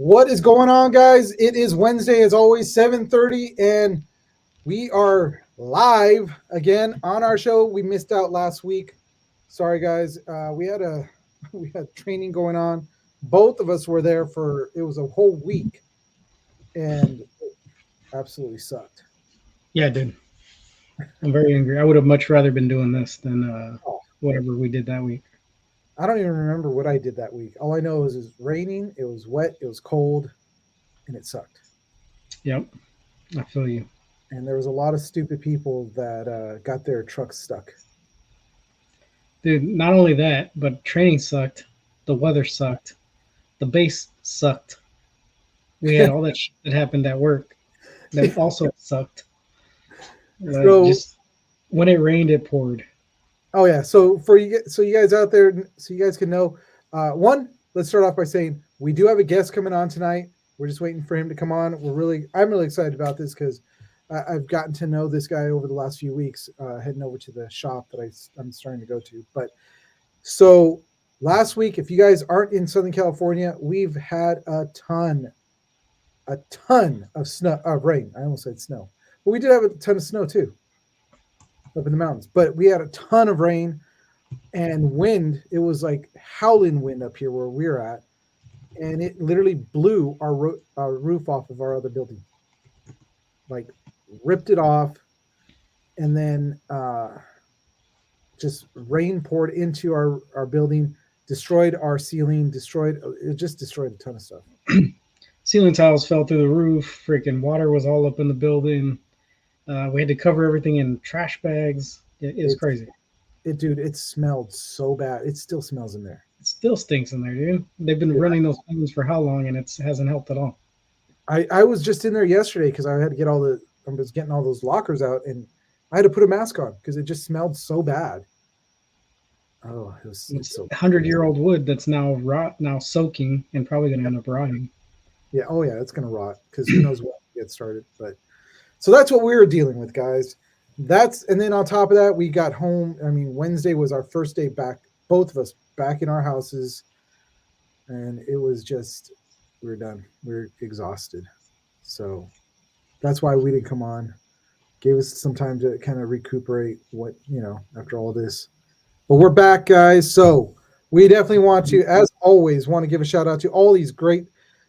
What is going on, guys? It is Wednesday, as always, 7:30, and we are live again on our show. We missed out last week. Sorry, guys. We had a we had training going on. Both of us were there for it was a whole week, and it absolutely sucked. Yeah, dude. I'm very angry. I would have much rather been doing this than Oh, whatever we did that week. I don't even remember what I did that week. All I know is it was raining, it was wet, it was cold, and it sucked. Yep, I feel you. And there was a lot of stupid people that got their trucks stuck. Dude, not only that, but training sucked. The weather sucked. The base sucked. We had all that shit that happened at work that also sucked. Like, So just when it rained, it poured. oh yeah. So for you, so you guys out there, so you guys can know. One, let's start off by saying we do have a guest coming on tonight. We're just waiting for him to come on. I'm really excited about this because I've gotten to know this guy over the last few weeks, heading over to the shop that I'm starting to go to. But so last week, if you guys aren't in Southern California, we've had a ton of snow, rain. I almost said snow, but we did have a ton of snow too up in the mountains. But we had a ton of rain and wind. It was like howling wind up here where we're at, and it literally blew our roof off of our other building, like ripped it off, and then just rain poured into our building, destroyed our ceiling, destroyed it, just destroyed a ton of stuff. Ceiling tiles fell through the roof. Freaking water was all up in the building. We had to cover everything in trash bags. It was It crazy. dude, it smelled so bad. It still smells in there. It still stinks in there, dude. They've been Dude, running those things for how long, and it hasn't helped at all. I was just in there yesterday because I had to get I was getting all those lockers out, and I had to put a mask on because it just smelled so bad. Oh, it's It's so 100-year-old wood that's now rot, now soaking, and probably going to end up rotting. yeah. Oh yeah, it's gonna rot because who knows what gets started. But so that's what we were dealing with, guys. That's and then on top of that, we got home. I mean, Wednesday was our first day back, both of us back in our houses, and it was just we were done. We were exhausted. So that's why we didn't come on. Gave us some time to kind of recuperate what, after all this. But we're back, guys. So we definitely want to, as always, want to give a shout out to all these great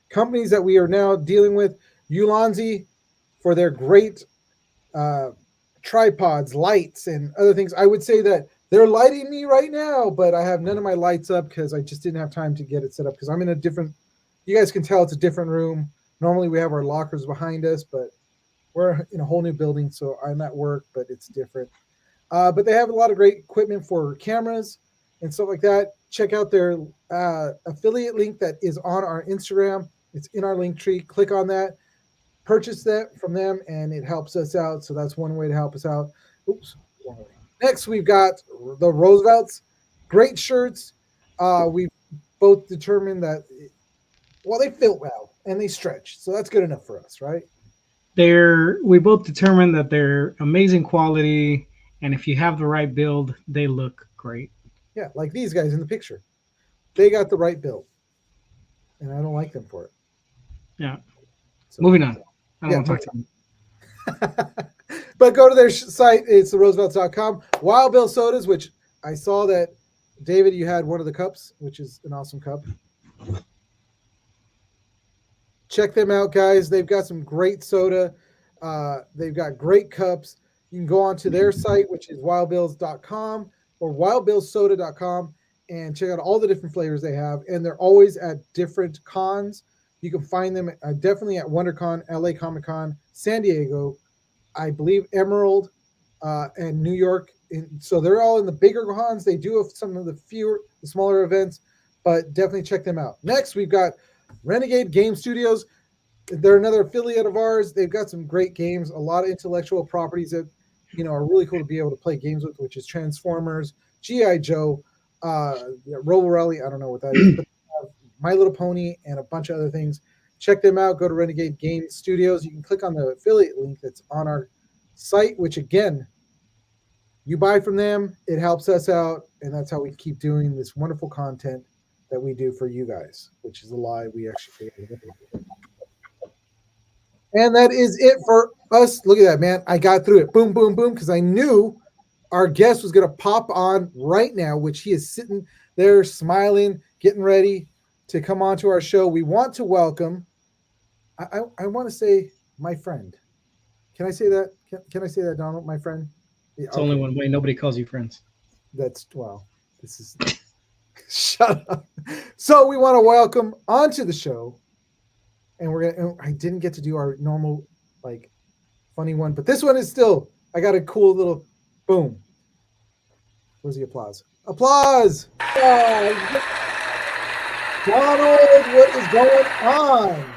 companies that we are now dealing with. Ulanzi for their great uh, tripods, lights, and other things. I would say that they're lighting me right now, but I have none of my lights up because I just didn't have time to get it set up because I'm in a different, you guys can tell it's a different room. Normally we have our lockers behind us, but we're in a whole new building. So I'm at work, but it's different. But they have a lot of great equipment for cameras and stuff like that. Check out their affiliate link that is on our Instagram. It's in our link tree. Click on that, purchase that from them, and it helps us out. So that's one way to help us out. Oops, wrong way. Next, we've got the Roosevelts. Great shirts. We've both determined that, well, they fit well and they stretch. So that's good enough for us, right? We both determined that they're amazing quality, and if you have the right build, they look great. Yeah, like these guys in the picture. They got the right build, and I don't like them for it. Yeah. So, Moving on. I don't yeah, want to talk to them. but go to their site. It's theroosevelts.com. Wild Bill sodas, which I saw that, David, you had one of the cups, which is an awesome cup. Check them out, guys. They've got some great soda. They've got great cups. You can go onto their site, which is wildbills.com or wildbillsoda.com, and check out all the different flavors they have. And they're always at different cons. You can find them definitely at WonderCon, LA Comic Con, San Diego, I believe Emerald, and New York. And so they're all in the bigger cons. They do have some of the smaller events, but definitely check them out. Next, we've got Renegade Game Studios. They're another affiliate of ours. They've got some great games, a lot of intellectual properties that are really cool to be able to play games with, which is Transformers, GI Joe, Robo Rally. I don't know what that is, but My Little Pony and a bunch of other things. Check them out. Go to Renegade Game Studios. You can click on the affiliate link that's on our site, which again, you buy from them. It helps us out, and that's how we keep doing this wonderful content that we do for you guys, which is a lie. We actually pay everybody. And that is it for us. Look at that, man. I got through it. Boom, boom, boom, because I knew our guest was going to pop on right now, which he is sitting there smiling, getting ready to come on to our show. We want to welcome, I want to say my friend. Can I say that? Can I say that, Donald, my friend? Yeah, It's only one way. Nobody calls you friends. That's, well, this is, shut up. So we want to welcome onto the show, and I didn't get to do our normal, like, funny one, but this one is still, I got a cool little boom. Where's the applause? Applause! Donald, what is going on?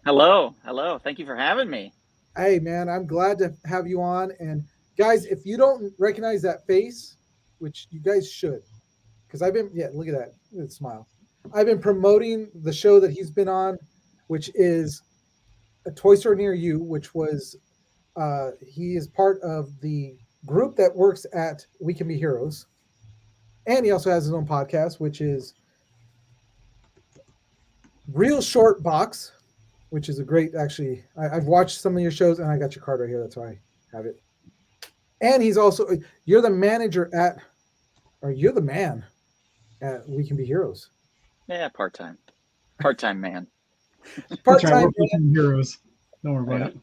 Hello. Thank you for having me. Hey, man, I'm glad to have you on. And guys, if you don't recognize that face, which you guys should, because look at that, look at that smile. I've been promoting the show that he's been on, which is a Toy Store Near You, which was, he is part of the group that works at We Can Be Heroes. And he also has his own podcast, which is Real Short Box, which is a great, actually, I've watched some of your shows, and I got your card right here. That's why I have it. And you're the manager you're the man at We Can Be Heroes. Yeah, part-time man. Part-time man. Heroes. Don't worry about it.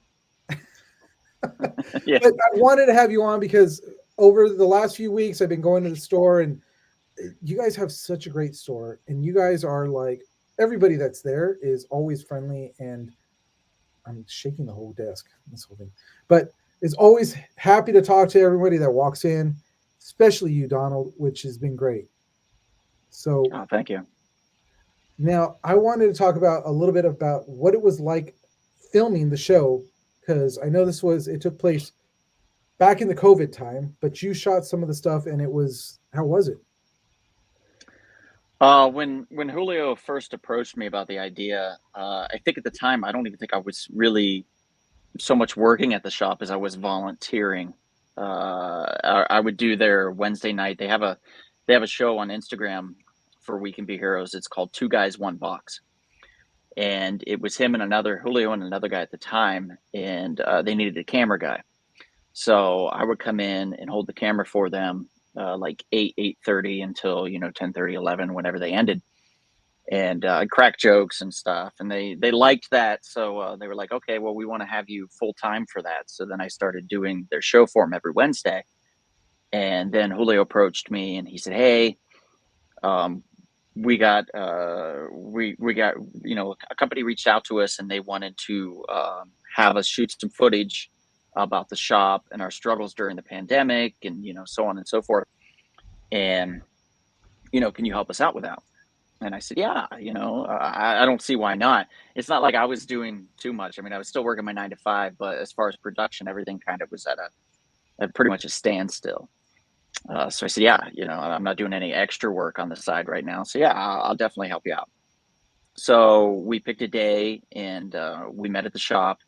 Yeah. But I wanted to have you on because over the last few weeks, I've been going to the store, and you guys have such a great store, and you guys are like, everybody that's there is always friendly, and I'm shaking the whole desk, this whole thing, but is always happy to talk to everybody that walks in, especially you, Donald, which has been great. So, thank you. Now I wanted to talk about a little bit about what it was like filming the show, because I know it took place back in the COVID time, but you shot some of the stuff, and how was it? When Julio first approached me about the idea, I think at the time I don't even think I was really so much working at the shop as I was volunteering. I would do their Wednesday night. They have a show on Instagram for We Can Be Heroes. It's called Two Guys One Box, and it was him and Julio and another guy at the time, and they needed a camera guy. So I would come in and hold the camera for them, like 8:30 until 10:30, 11, whenever they ended, and I'd crack jokes and stuff, and they liked that. So they were like, okay, well, we want to have you full time for that. So then I started doing their show for them every Wednesday, and then Julio approached me and he said, hey, we got a company reached out to us and they wanted to have us shoot some footage about the shop and our struggles during the pandemic, and so on and so forth, and can you help us out with that? And I said, yeah, I don't see why not. It's not like I was doing too much. I mean, I was still working my 9 to 5, but as far as production, everything kind of was at pretty much a standstill. So I said, yeah, I'm not doing any extra work on the side right now. So yeah, I'll definitely help you out. So we picked a day, and we met at the shop,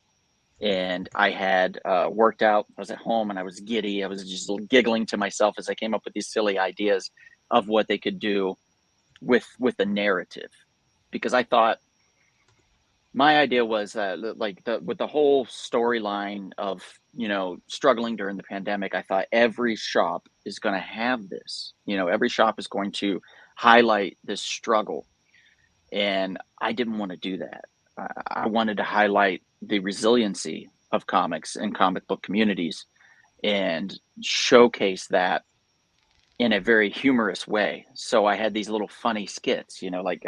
and I had worked out. I was at home and I was giddy. I was just giggling to myself as I came up with these silly ideas of what they could do with the narrative, because I thought my idea was with the whole storyline of struggling during the pandemic, I thought every shop is going to have this. Every shop is going to highlight this struggle, and I didn't want to do that. I wanted to highlight the resiliency of comics and comic book communities and showcase that in a very humorous way. So I had these little funny skits, like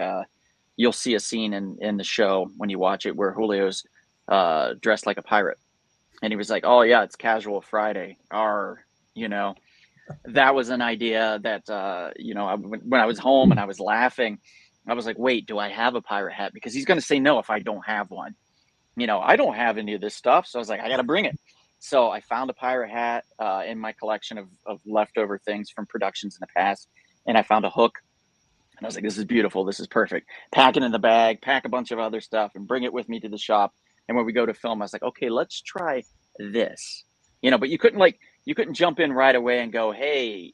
you'll see a scene in the show when you watch it where Julio's dressed like a pirate. And he was like, oh yeah, it's casual Friday. That was an idea that, when I was home and I was laughing, I was like, wait, do I have a pirate hat? Because he's going to say no if I don't have one. I don't have any of this stuff. So I was like, I got to bring it. So I found a pirate hat in my collection of leftover things from productions in the past. And I found a hook. And I was like, this is beautiful. This is perfect. Pack it in the bag, pack a bunch of other stuff, and bring it with me to the shop. And when we go to film, I was like, okay, let's try this. But you couldn't jump in right away and go, hey,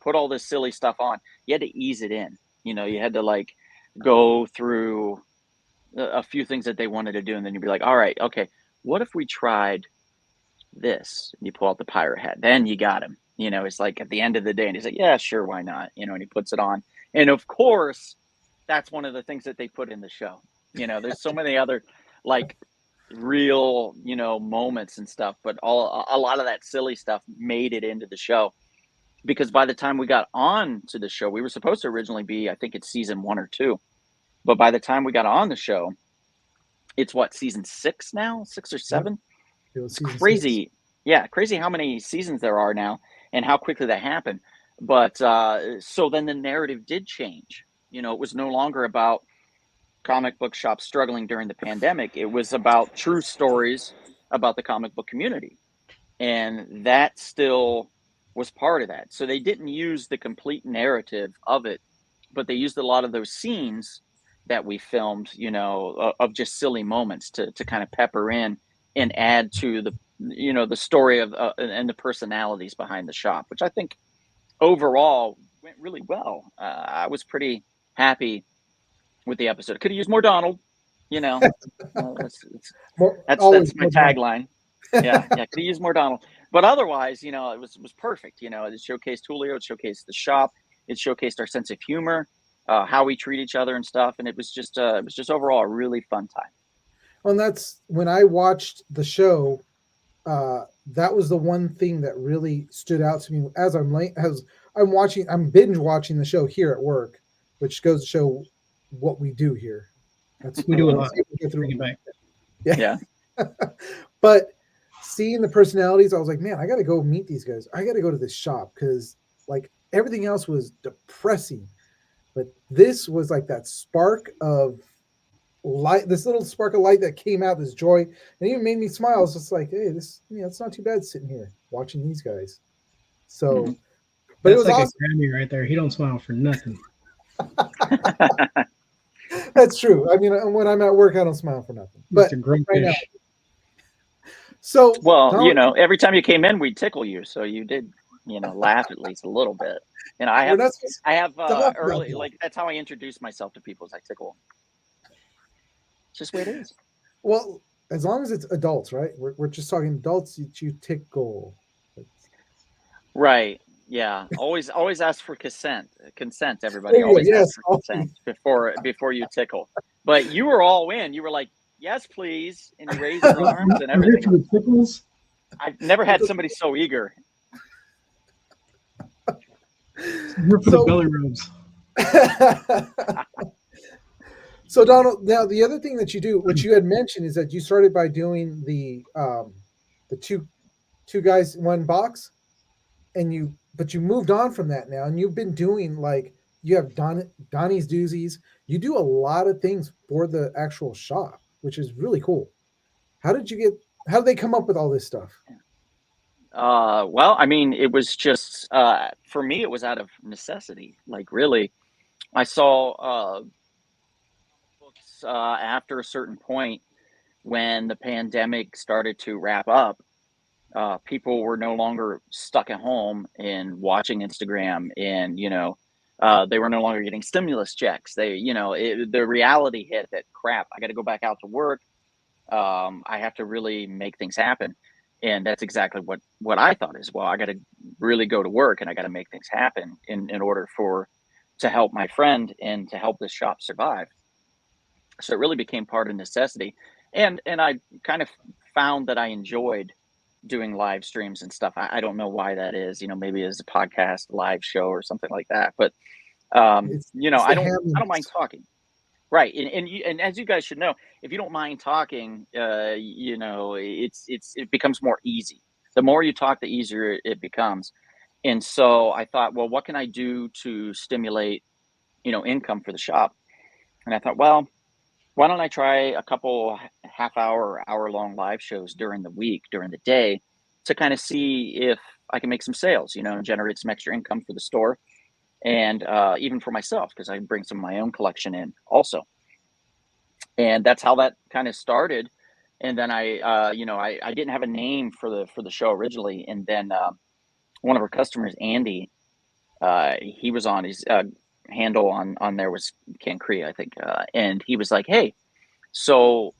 put all this silly stuff on. You had to ease it in. You had to like go through a few things that they wanted to do, and then you'd be like, all right, okay, what if we tried this? And you pull out the pirate hat, then you got him. It's like at the end of the day, and he's like, yeah, sure, why not? And he puts it on, and of course, that's one of the things that they put in the show. There's so many other like real moments and stuff, but a lot of that silly stuff made it into the show, because by the time we got on to the show, we were supposed to originally be, I think it's season 1 or 2, but by the time we got on the show, it's what, season 6 now, 6 or 7. It was It's season 6. crazy. Yeah, crazy how many seasons there are now and how quickly that happened. But so then the narrative did change. It was no longer about comic book shops struggling during the pandemic. It was about true stories about the comic book community. And that still was part of that. So they didn't use the complete narrative of it, but they used a lot of those scenes that we filmed, of just silly moments to kind of pepper in and add to the story of and the personalities behind the shop, which I think overall went really well. I was pretty happy with the episode. Could have used more Donald, that's my tagline. Yeah, could have used more Donald, but otherwise, it was perfect. It showcased Julio, it showcased the shop, it showcased our sense of humor, how we treat each other and stuff, and it was just overall a really fun time. Well, and that's when I watched the show. That was the one thing that really stood out to me as I'm I'm binge watching the show here at work, which goes to show what we do here. We do a lot. Bring it back. Yeah. But seeing the personalities, I was like, man, I got to go meet these guys. I got to go to this shop, because like everything else was depressing, but this was like that spark of light, this little spark of light that came out, this joy, and even made me smile. It's just like, hey, this, it's not too bad sitting here watching these guys. So, but that's it was like awesome. a Grammy right there. He don't smile for nothing. That's true. I mean, when I'm at work, I don't smile for nothing. But right now. So, well, Donald, every time you came in, we'd tickle you, so you did, laugh at least a little bit. And I have early, like, that's how I introduce myself to people, is I tickle them. It's just the way it is. Well, as long as it's adults, right? We're just talking adults. You tickle. Right. Yeah. Always ask for consent. Everybody always ask for consent before you tickle. But you were all in. You were like, yes, please, and you raised your arms and everything. I've never had somebody so eager. Here for the belly rubs. So Donald, now the other thing that you do, which you had mentioned, is that you started by doing the two guys one box, but you moved on from that now, and you've been doing, like, you have Donnie's doozies. You do a lot of things for the actual shop, which is really cool. How did they come up with all this stuff? Well, I mean, it was just for me, it was out of necessity. Like, really, I saw books after a certain point, when the pandemic started to wrap up. People were no longer stuck at home and watching Instagram, and they were no longer getting stimulus checks. The reality hit that, crap, I got to go back out to work. I have to really make things happen. And that's exactly what I thought as well. I got to really go to work, and I got to make things happen in order to help my friend and to help this shop survive. So it really became part of necessity. And I kind of found that I enjoyed doing live streams and stuff. I don't know why that is, maybe as a podcast live show or something like that. But I don't mind talking. Right. And as you guys should know, if you don't mind talking, it becomes more easy. The more you talk, the easier it becomes. And so I thought, well, what can I do to stimulate, income for the shop? And I thought, well, why don't I try a couple half-hour or hour-long live shows during the week, during the day, to kind of see if I can make some sales, and generate some extra income for the store, and even for myself, because I bring some of my own collection in also. And that's how that kind of started. And then I didn't have a name for the show originally, and then one of our customers, Andy, he was on. handle on there was Cancria, I think. And he was like, hey, so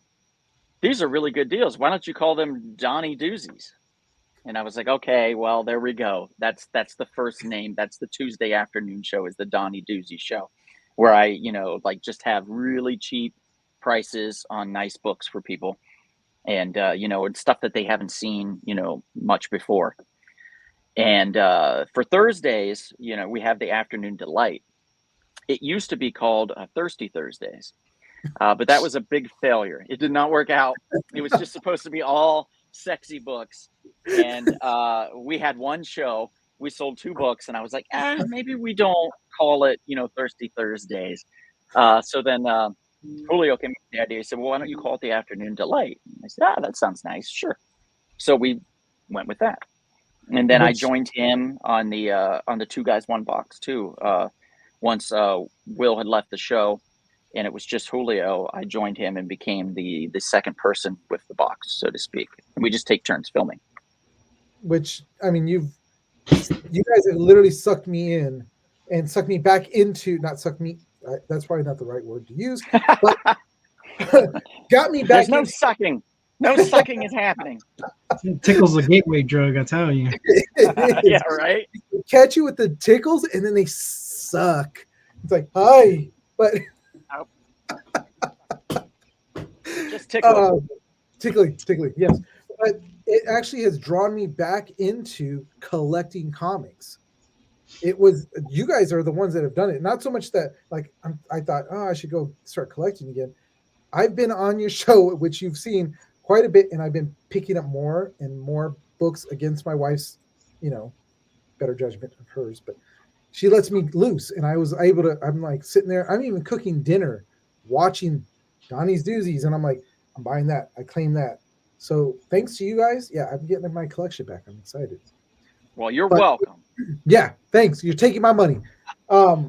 these are really good deals. Why don't you call them Donnie Doozies? And I was like, okay, well, there we go. That's the first name. That's the Tuesday afternoon show, is the Donnie Doozy show, where I, like just have really cheap prices on nice books for people. And, it's stuff that they haven't seen, much before. And for Thursdays, we have the Afternoon Delight. It used to be called Thirsty Thursdays, but that was a big failure. It did not work out. It was just supposed to be all sexy books. And we had one show. We sold 2 books, and I was like, maybe we don't call it, Thirsty Thursdays. So then Julio came up with the idea. He said, well, why don't you call it the Afternoon Delight? And I said, that sounds nice. Sure. So we went with that. And then I joined him on the 2 Guys 1 Box too. Once Will had left the show and it was just Julio, I joined him and became the second person with the box, so to speak. And we just take turns filming. Which, I mean, you guys have literally sucked me in and sucked me back into, not sucked me, that's probably not the right word to use, but got me back. There's no sucking. No sucking is happening. It tickles the gateway drug, I tell you. Yeah, right? They catch you with the tickles and then they suck. It's like, hi. But just tickling. Tickly, yes. But it actually has drawn me back into collecting comics. It was, you guys are the ones that have done it. Not so much that, like, I thought, I should go start collecting again. I've been on your show, which you've seen quite a bit, and I've been picking up more and more books against my wife's, better judgment of hers. But she lets me loose, and I was able to, I'm like sitting there, I'm even cooking dinner, watching Donnie's Doozies, and I'm like, I'm buying that. I claim that. So thanks to you guys, I'm getting my collection back. I'm excited. Well, you're welcome. Yeah, thanks. You're taking my money. Yeah.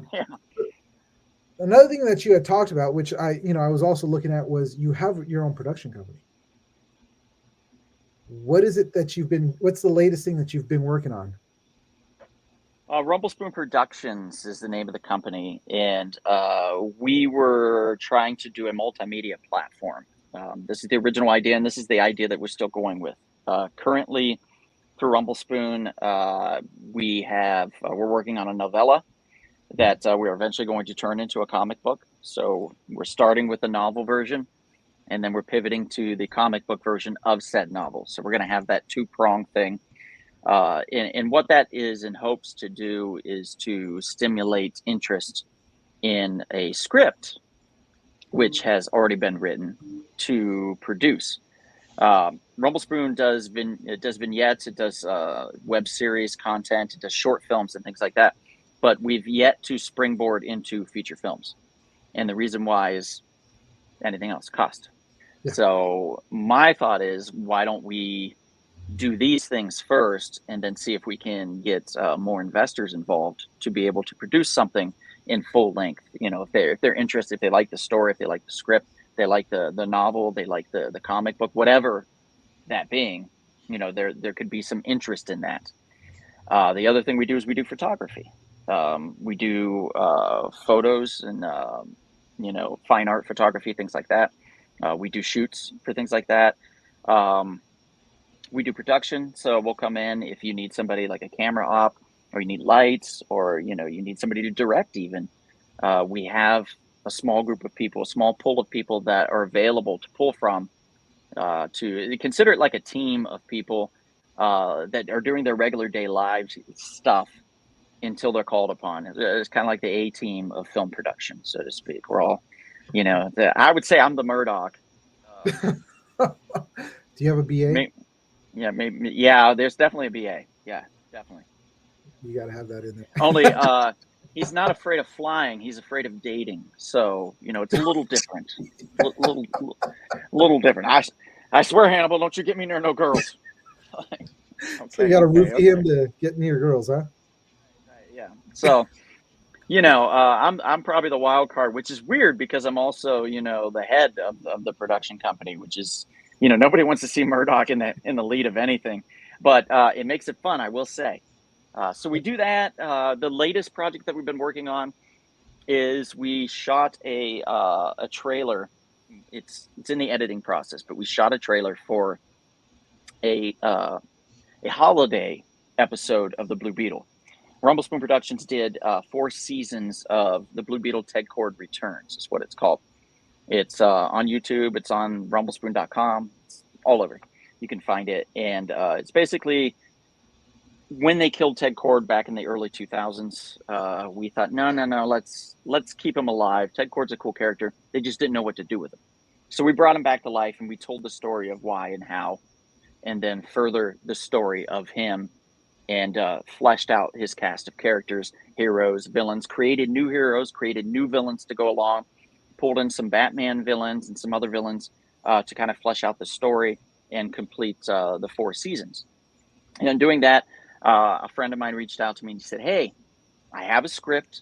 Another thing that you had talked about, which I was also looking at, was you have your own production company. What is it that what's the latest thing that you've been working on? Rumble Spoon Productions is the name of the company, and we were trying to do a multimedia platform. This is the original idea, and this is the idea that we're still going with. Currently, through Rumble Spoon, we're working on a novella that we're eventually going to turn into a comic book. So we're starting with the novel version, and then we're pivoting to the comic book version of said novel. So we're going to have that 2-pronged thing. And what that is in hopes to do is to stimulate interest in a script, which has already been written, to produce. Rumble Spoon does vignettes, it does web series content, it does short films and things like that. But we've yet to springboard into feature films. And the reason why is anything else, cost. Yeah. So my thought is, why don't we do these things first and then see if we can get more investors involved to be able to produce something in full length. If they're interested, if they like the story, if they like the script, they like the novel, they like the comic book, whatever that being, there could be some interest in that. The other thing we do is we do photography. We do photos and fine art photography, things like that. We do shoots for things like that. We do production, so we'll come in if you need somebody like a camera op, or you need lights, or you need somebody to direct even. We have a small group of people, a small pool of people that are available to pull from, to consider it like a team of people that are doing their regular day lives stuff until they're called upon. It's kind of like the A team of film production, so to speak. We're all, I would say I'm the Murdoch. Do you have a BA? Maybe. Yeah, there's definitely a BA. Yeah, definitely. You got to have that in there. Only he's not afraid of flying. He's afraid of dating. So, it's a little different. little different. I swear, Hannibal, don't you get me near no girls. Okay, so you got to root for him to get near girls, huh? Yeah. So, I'm probably the wild card, which is weird because I'm also, the head of the production company, which is, nobody wants to see Murdoch in the lead of anything, but it makes it fun, I will say. So we do that. The latest project that we've been working on is we shot a trailer. It's in the editing process, but we shot a trailer for a holiday episode of the Blue Beetle. Rumble Spoon Productions did 4 seasons of the Blue Beetle Ted Cord Returns, is what it's called. It's on YouTube. It's on rumblespoon.com. It's all over. You can find it. And it's basically when they killed Ted Cord back in the early 2000s, we thought, no, let's keep him alive. Ted Cord's a cool character. They just didn't know what to do with him. So we brought him back to life, and we told the story of why and how, and then further the story of him, and fleshed out his cast of characters, heroes, villains, created new heroes, created new villains to go along, pulled in some Batman villains and some other villains to kind of flesh out the story and complete the 4 seasons. And in doing that, a friend of mine reached out to me and he said, hey, I have a script.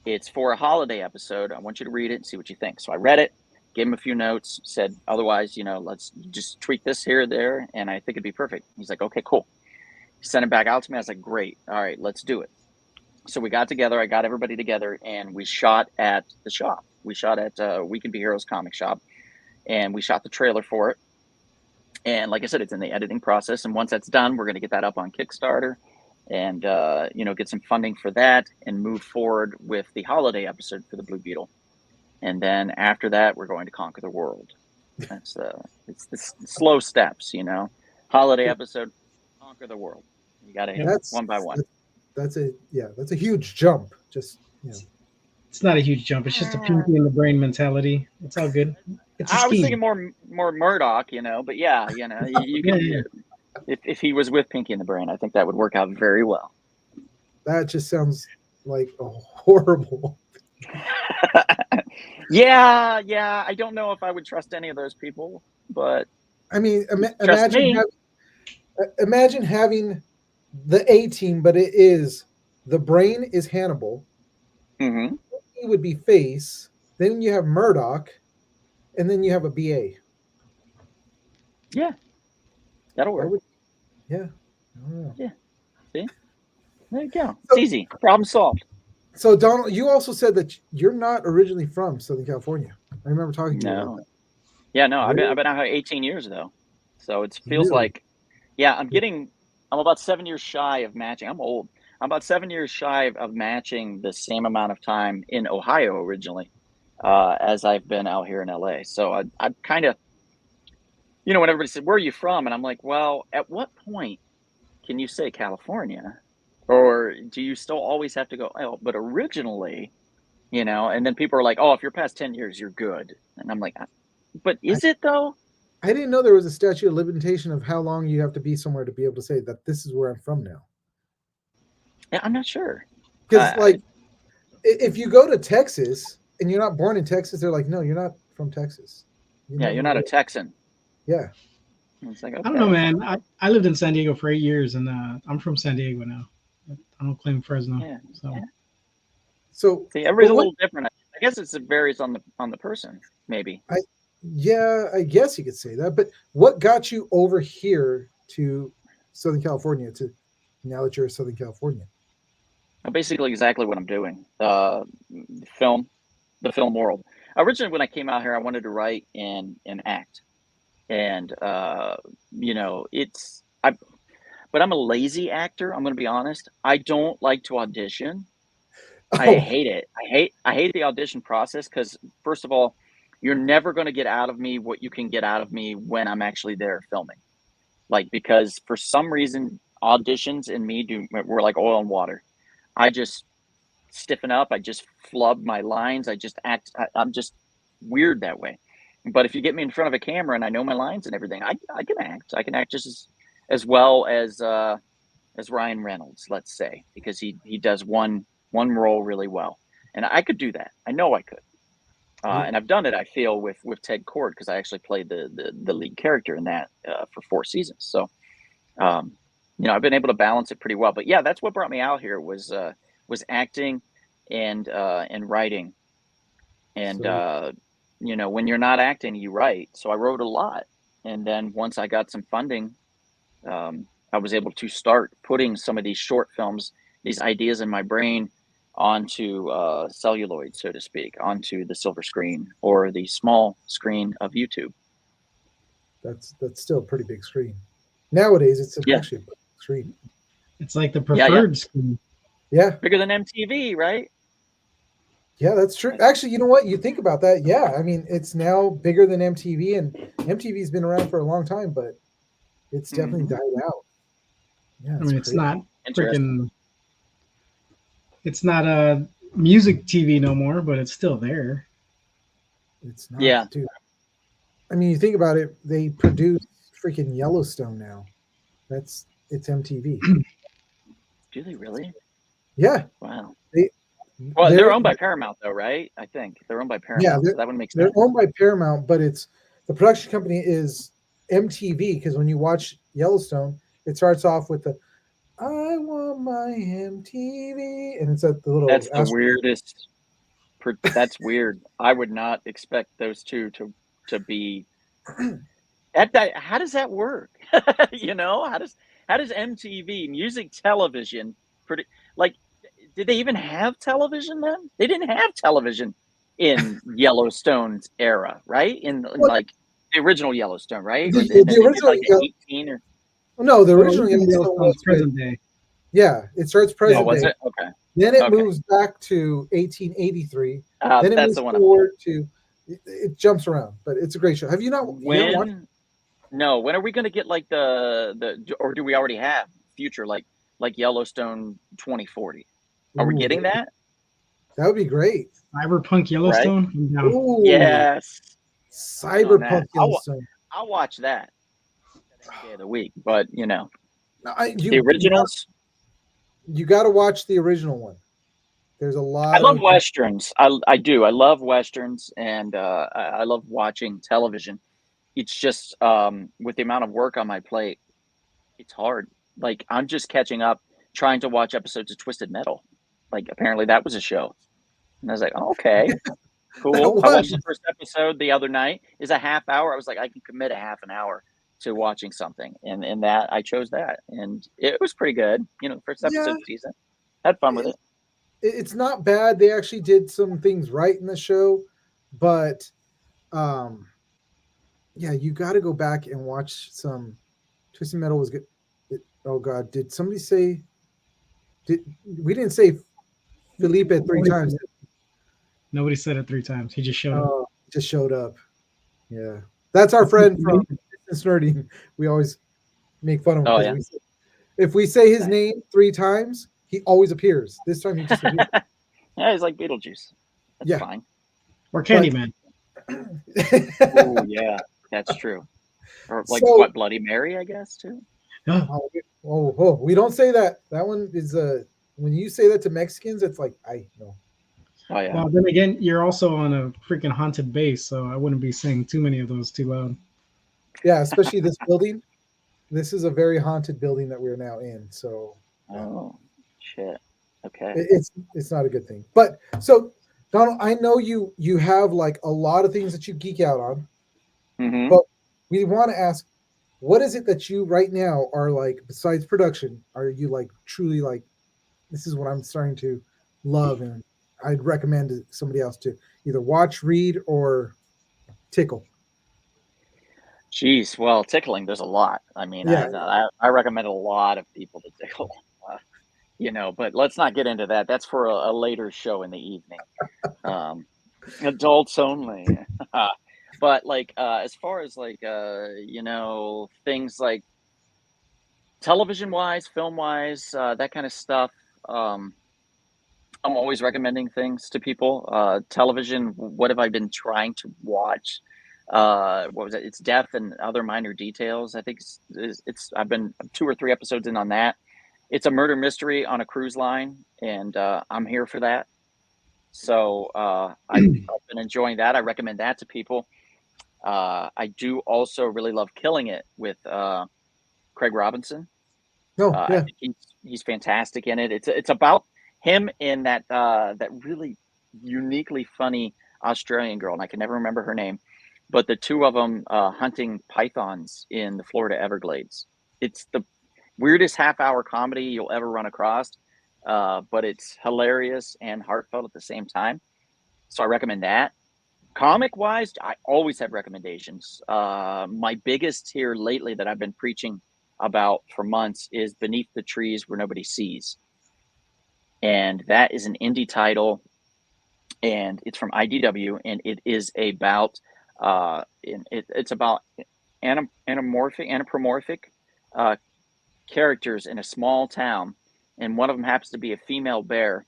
It's for a holiday episode. I want you to read it and see what you think. So I read it, gave him a few notes, said, otherwise, let's just tweak this here or there, and I think it'd be perfect. He's like, okay, cool. He sent it back out to me. I was like, great. All right, let's do it. So we got together. I got everybody together, and we shot at the shop. We shot at We Can Be Heroes comic shop, and we shot the trailer for it. And like I said, it's in the editing process. And once that's done, we're going to get that up on Kickstarter and, get some funding for that and move forward with the holiday episode for the Blue Beetle. And then after that, we're going to conquer the world. That's it's the slow steps, holiday episode, conquer the world. You got to hit it one by one. That's a huge jump. Just, It's not a huge jump. It's just a pinky in the brain mentality. It's all good. I was thinking more Murdoch, but yeah, you can. If he was with Pinky in the Brain, I think that would work out very well. That just sounds like a horrible. Yeah. I don't know if I would trust any of those people, but I mean, imagine having the A-team, but it is the Brain is Hannibal. Mm-hmm. He would be Face. Then you have Murdoch, and then you have a BA. Yeah, that'll work. Yeah. Yeah. See, there you go. It's easy. Problem solved. So, Donald, you also said that you're not originally from Southern California. I remember talking to you about that. Yeah, no, I've been out here 18 years though, so it feels like, I'm about 7 years shy of matching. I'm old. I'm about 7 years shy of matching the same amount of time in Ohio originally as I've been out here in LA. So I kind of, when everybody said, where are you from? And I'm like, well, at what point can you say California? Or do you still always have to go, oh, but originally, and then people are like, oh, if you're past 10 years, you're good. And I'm like, but is it though? I didn't know there was a statute of limitation of how long you have to be somewhere to be able to say that this is where I'm from now. Yeah, I'm not sure. Because if you go to Texas and you're not born in Texas, they're like, no, you're not from Texas. You're not a Texan. Yeah. It's like, okay. I don't know, man. I lived in San Diego for 8 years, and I'm from San Diego now. I don't claim Fresno. Yeah. So see, everybody's a little different. I guess it varies on the person, maybe. I guess you could say that. But what got you over here to Southern California? To now that you're in Southern California? Basically, exactly what I'm doing. The film world. Originally, when I came out here, I wanted to write and act, and but I'm a lazy actor. I'm going to be honest. I don't like to audition. I hate it. I hate the audition process because, first of all, you're never going to get out of me what you can get out of me when I'm actually there filming. Because for some reason, auditions and me we're like oil and water. I just stiffen up. I just flub my lines. I just act. I'm just weird that way. But if you get me in front of a camera and I know my lines and everything, I can act. I can act just as well as Ryan Reynolds, let's say, because he does one role really well, and I could do that. I know I could, and I've done it. I feel with Ted Cord because I actually played the lead character in that for 4 seasons. So, I've been able to balance it pretty well. But yeah, that's what brought me out here was acting and writing, and when you're not acting, you write. So I wrote a lot, and then once I got some funding, I was able to start putting some of these short films, these ideas in my brain onto celluloid, so to speak, onto the silver screen or the small screen of YouTube. That's still a pretty big screen. Nowadays, it's Yeah. actually a big screen. It's like the Yeah, preferred screen. Yeah, bigger than MTV, right? yeah, that's true. Actually, you know what? You think about that. Yeah, I mean, it's now bigger than MTV, and MTV's been around for a long time, but it's definitely died out. Yeah, I mean, it's crazy. not Interesting. freaking. It's not a music TV no more, but it's still there. It's not, Yeah. dude. I mean, you think about it. They produce freaking Yellowstone now. It's MTV. Do they really? Yeah, Wow. they Well, they're they're owned by Paramount, though, right? I think they're owned by yeah Paramount, they're, so that would make they're sense. owned by Paramount, but it's the production company is MTV because when you watch Yellowstone, it starts off with the "I want my MTV" and it's at the little That's the weirdest. That's weird. I would not expect those two to be at that. How does that work? You know, how does MTV music television pretty like? Did they even have television then? They didn't have television in Yellowstone's era, right? In Well, like the original Yellowstone, right? Or the, and then the they did original like the 18 or no, the Well, original even Yellowstone was Yellowstone's present day. yeah, it starts oh, present was day. it? Okay. Then it Okay. moves back to 1883. Then it That's moves the one I'm forward to it jumps around, but it's a great show. Have you not watched? when no, when are we gonna get like the or do we already have future like Yellowstone 2040? Are we Ooh, getting that? that would be great. Cyberpunk Right? Yellowstone. I'm down. Ooh, Yes. In on that. Cyberpunk Yellowstone. I'll watch that any day of the week, but you know, No, the originals. you got to watch the original one. There's a I lot love of westerns. I do. I love westerns, and I love watching television. It's just with the amount of work on my plate, it's hard. Like I'm just catching up, trying to watch episodes of Twisted Metal. Like apparently that was a show, and I was like, oh, okay, that cool. I watched was the first episode the other night. It's a half hour. I was like, I can commit a half an hour to watching something, and that I chose that, and it was pretty good. You know, the first episode yeah. of the season, had fun with it. It's not bad. They actually did some things right in the show, but um, yeah, you got to go back and watch some. Twisted Metal was good. Oh God, did somebody say? Did we didn't say Felipe three times? Nobody said it 3 times. He just showed up. Oh, just showed up. Yeah, that's our friend from Distance Nerding. We always make fun of him Oh because yeah, if we say his Nice. name 3 times, he always appears. This time he just appeared. Yeah, he's like Beetlejuice. That's Yeah. fine. Or Candyman. Oh yeah, that's true. Or like So- what Bloody Mary, I guess too. we don't say that. That one is when you say that to Mexicans, it's like I know. Oh yeah. Well, then again, you're also on a freaking haunted base, so I wouldn't be saying too many of those too loud. Yeah, especially this building. This is a very haunted building that we're now in. So Oh shit. Okay. it's not a good thing. But so Donald, I know you have like a lot of things that you geek out on, Mm-hmm. but we want to ask, what is it that you right now are like besides production? Are you like truly like this is what I'm starting to love and I'd recommend to somebody else to either watch, read, or tickle. Jeez. Well, tickling. There's a lot. I mean, Yeah. I recommend a lot of people to tickle. You know, but let's not get into that. That's for a later show in the evening. Adults only. But like as far as like you know, things like television wise, film wise, that kind of stuff. Um, I'm always recommending things to people. Television, what have I been trying to watch? What was it? It's Death and Other Minor Details. I think I've been 2 or 3 episodes in on that. It's a murder mystery on a cruise line, and I'm here for that. So I've been enjoying that. I recommend that to people. I do also really love Killing It with Craig Robinson. No, I yeah. think he's fantastic in it. It's about him and that really uniquely funny Australian girl, and I can never remember her name, but the two of them hunting pythons in the Florida Everglades. It's the weirdest half-hour comedy you'll ever run across, but it's hilarious and heartfelt at the same time. So I recommend that. Comic wise, I always have recommendations. My biggest here lately that I've been preaching about for months is Beneath the Trees Where Nobody Sees. And that is an indie title, and it's from IDW, and it is about it's about anthropomorphic characters in a small town, and one of them happens to be a female bear,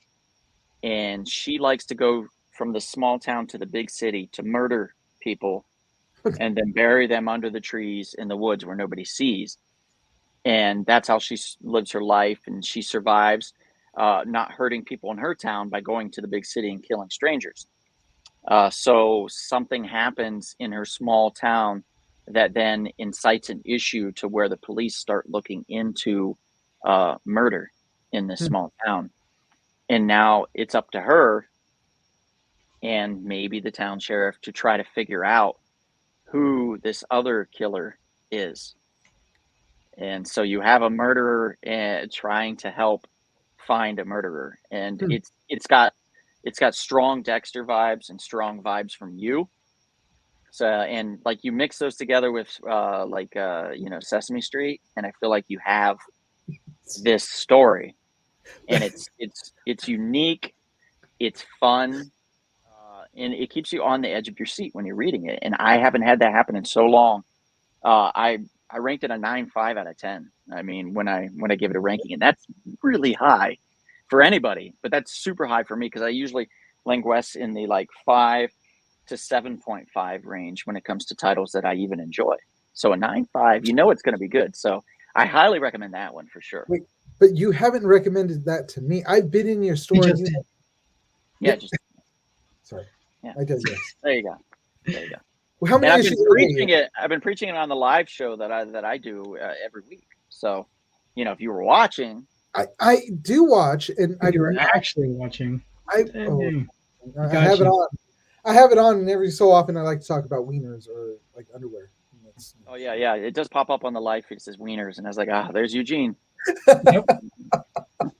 and she likes to go from the small town to the big city to murder people and then bury them under the trees in the woods where nobody sees. And that's how she lives her life, and she survives not hurting people in her town by going to the big city and killing strangers. So something happens in her small town that then incites an issue to where the police start looking into murder in this small town. And now it's up to her and maybe the town sheriff to try to figure out who this other killer is. And so you have a murderer trying to help find a murderer, and it's got strong Dexter vibes and strong vibes from you. So, and like you mix those together with Sesame Street, and I feel like you have this story, and it's unique, it's fun, and it keeps you on the edge of your seat when you're reading it. And I haven't had that happen in so long. I ranked it a 9.5 out of 10. I mean, when I give it a ranking, and that's really high for anybody, but that's super high for me because I usually languish in the like 5 to 7.5 range when it comes to titles that I even enjoy. So a 9.5, it's going to be good. So I highly recommend that one for sure. Wait, but you haven't recommended that to me. I've been in your store. Sorry. Yeah. I did. Yes. There you go. There you go. Well, how many issues I've been preaching it on the live show that I do every week. So, if you were watching, I do watch, and you were actually watching. I have it on. I have it on, and every so often I like to talk about wieners or like underwear. Oh yeah, it does pop up on the live feed. It says wieners, and I was like, there's Eugene. Yep.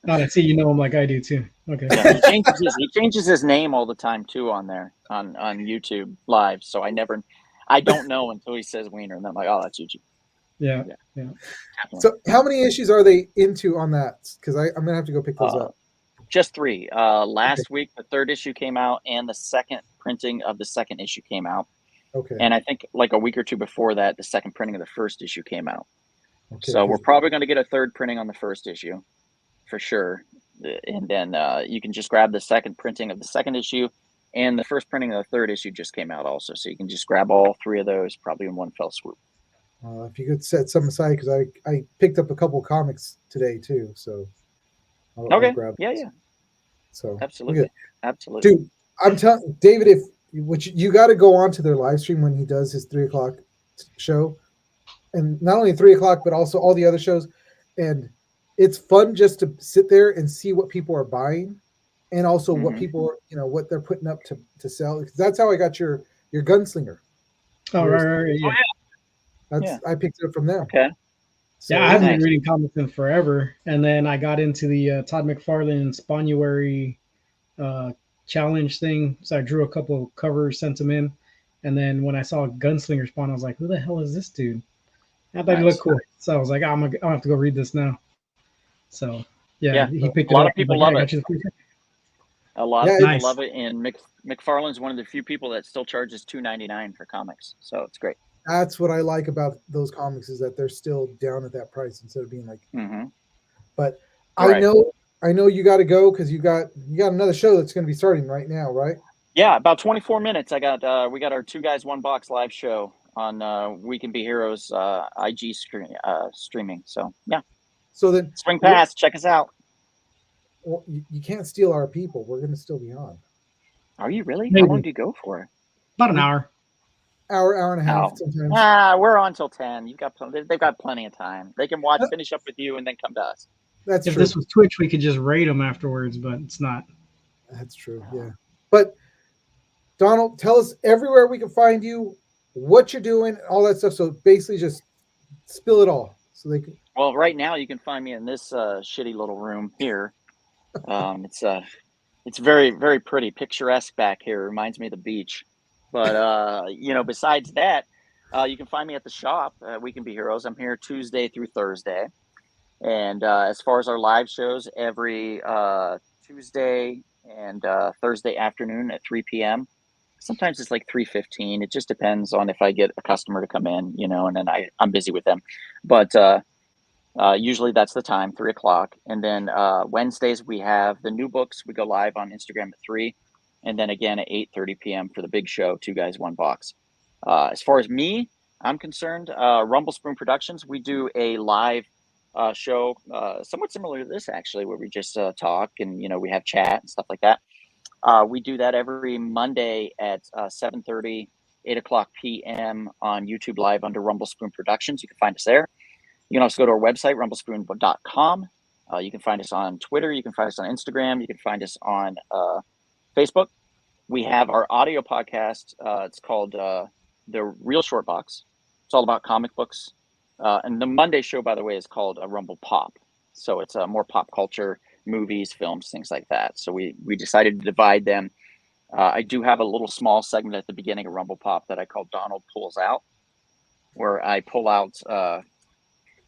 I see you know him like I do too. Okay. Yeah, he changes his name all the time too on there on YouTube live. So I don't know until he says wiener, and then I'm like, that's Eugene. Yeah. So how many issues are they into on that? Because I'm gonna have to go pick those up. Just 3. Last week the 3rd issue came out, and the second printing of the 2nd issue came out. Okay. And I think like a week or 2 before that, the 2nd printing of the 1st issue came out. Okay, so we're probably going to get a 3rd printing on the 1st issue for sure. And then you can just grab the 2nd printing of the 2nd issue, and the 1st printing of the 3rd issue just came out also. So you can just grab all 3 of those probably in one fell swoop. If you could set some aside, because I picked up a couple comics today too. So I'll grab those. Yeah. So absolutely. Dude, I'm telling David, you got to go on to their live stream when he does his 3:00 show, and not only 3:00 but also all the other shows, and it's fun just to sit there and see what people are buying, and also what people what they're putting up to sell. Because that's how I got your gunslinger. Oh right, yeah. I picked it up from them. Okay. So, I haven't been reading comics in forever, and then I got into the Todd McFarlane Spawnuary challenge thing. So I drew a couple of covers, sent them in, and then when I saw Gunslinger Spawn, I was like, "Who the hell is this dude?" I thought he looked cool, so I was like, "I'm gonna have to go read this now." So yeah, he picked it up. A lot of people love it. A lot of people Nice. love it, and McFarlane's one of the few people that still charges $2.99 for comics, so it's great. That's what I like about those comics, is that they're still down at that price instead of being like. But right. I know you got to go because you got another show that's going to be starting right now, right? Yeah, about 24 minutes. We got our 2 Guys 1 Box live show on We Can Be Heroes IG streaming. So yeah. So then swing past, check us out. Well, you can't steal our people. We're going to still be on. Are you really? Maybe. How long do you go for? About an hour. Hour and a half. Sometimes. We're on till 10. They've got plenty of time. They can finish up with you, and then come to us. That's if true. This was Twitch, we could just raid them afterwards, but it's not. That's true. Yeah. But Donald, tell us everywhere we can find you, what you're doing, all that stuff. So basically, just spill it all, so they can. Well, right now you can find me in this shitty little room here, It's very, very pretty, picturesque back here. Reminds me of the beach. But besides that, you can find me at the shop. We Can Be Heroes. I'm here Tuesday through Thursday. And as far as our live shows, every Tuesday and Thursday afternoon at 3 p.m. Sometimes it's like 3:15. It just depends on if I get a customer to come in, and then I'm busy with them. But usually that's the time, 3 o'clock. And then Wednesdays we have the new books. We go live on Instagram at 3, and then again at 8:30 p.m. for the big show, Two Guys, One Box. As far as me, I'm concerned, Rumble Spoon Productions, we do a live show somewhat similar to this actually, where we just talk and we have chat and stuff like that. We do that every Monday at 7:30, 8 o'clock p.m. on YouTube Live under Rumble Spoon Productions. You can find us there. You can also go to our website, rumblespoon.com. You can find us on Twitter. You can find us on Instagram. You can find us on Facebook. We have our audio podcast. It's called The Real Short Box. It's all about comic books. And the Monday show, by the way, is called Rumble Pop. So it's more pop culture, movies, films, things like that. So we decided to divide them. I do have a little small segment at the beginning of Rumble Pop that I call Donald Pulls Out, where I pull out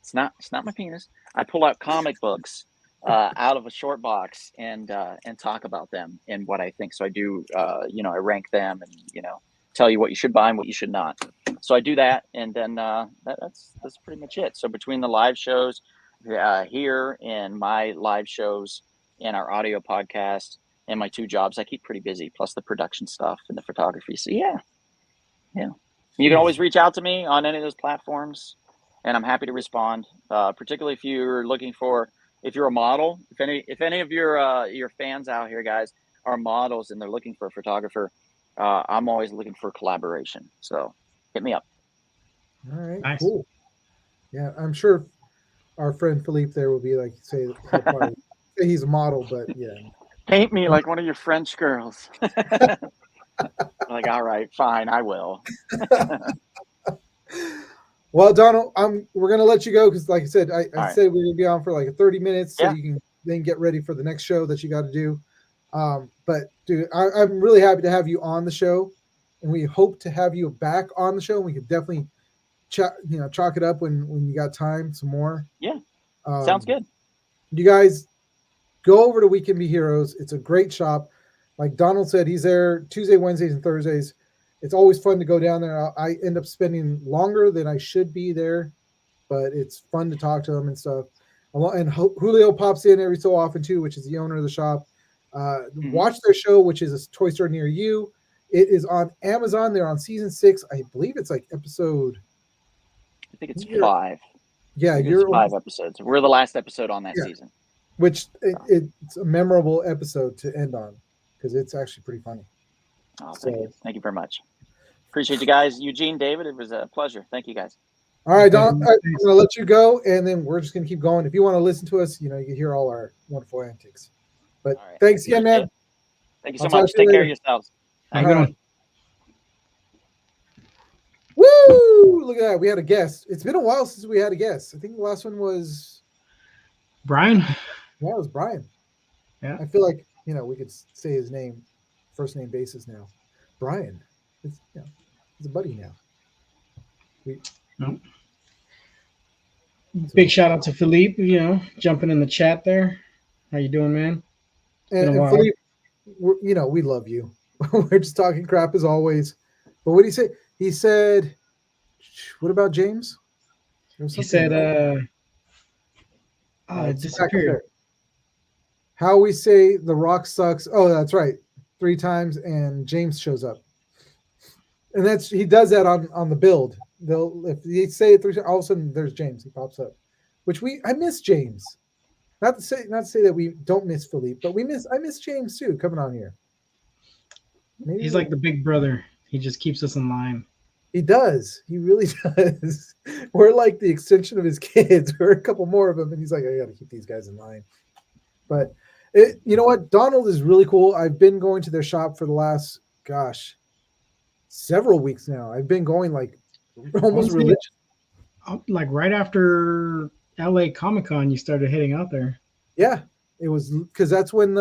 it's not my penis. I pull out comic books out of a short box and talk about them and what I think. So I do, I rank them and tell you what you should buy and what you should not. So I do that, and then that's pretty much it. So between the live shows here and my live shows and our audio podcast and my two jobs, I keep pretty busy. Plus the production stuff and the photography. So yeah. You can always reach out to me on any of those platforms, and I'm happy to respond. Particularly if you're if you're a model, if any of your fans out here, guys, are models and they're looking for a photographer, I'm always looking for collaboration. So hit me up. All right, Nice. cool. Yeah, I'm sure our friend Philippe there will be like, he'll probably say he's a model, but yeah. Paint me like one of your French girls. Like, all right, fine, I will. Well, Donald, we're gonna let you go because, like I said, I right. said we're gonna be on for like 30 minutes, so Yeah. you can then get ready for the next show that you got to do. But dude, I'm really happy to have you on the show, and we hope to have you back on the show. We could definitely chalk it up when you got time some more. Yeah, sounds good. You guys go over to We Can Be Heroes. It's a great shop. Like Donald said, he's there Tuesday, Wednesdays, and Thursdays. It's always fun to go down there. I end up spending longer than I should be there, but it's fun to talk to him and stuff. And Julio pops in every so often too, which is the owner of the shop. Watch their show, which is a toy store near you. It is on Amazon. They're on season 6. I believe it's like episode. I think it's 5. Yeah, you're 5 episodes. We're the last episode on that season. Which it's a memorable episode to end on because it's actually pretty funny. Oh, thank you. Thank you very much. Appreciate you guys. Eugene, David, it was a pleasure. Thank you guys. All right, Don, I'm going to let you go, and then we're just going to keep going. If you want to listen to us, you can hear all our wonderful antics. But thanks again, man. Thank you so much. Take care of yourselves. Have a good one. Woo! Look at that. We had a guest. It's been a while since we had a guest. I think the last one was Brian. Yeah, it was Brian. Yeah. I feel like, we could say his name, first name basis now. Brian. It's a buddy now. Big shout out to Philippe, jumping in the chat there. How you doing, man? And Philippe, we love you. We're just talking crap as always. But what did he say? He said, what about James? He said, it disappeared. How we say The Rock sucks. Oh, that's right. 3 times, and James shows up. And he does that on the build. If they say it 3 times, all of a sudden there's James. He pops up, which I miss James. Not to say that we don't miss Philippe, but I miss James too coming on here. Maybe he's like the big brother. He just keeps us in line. He does. He really does. We're like the extension of his kids. We're a couple more of them, and he's like, I got to keep these guys in line. But you know what? Donald is really cool. I've been going to their shop for the last, several weeks now. I've been going like almost religious. Like right after LA Comic-Con, you started heading out there. Yeah. It was because that's when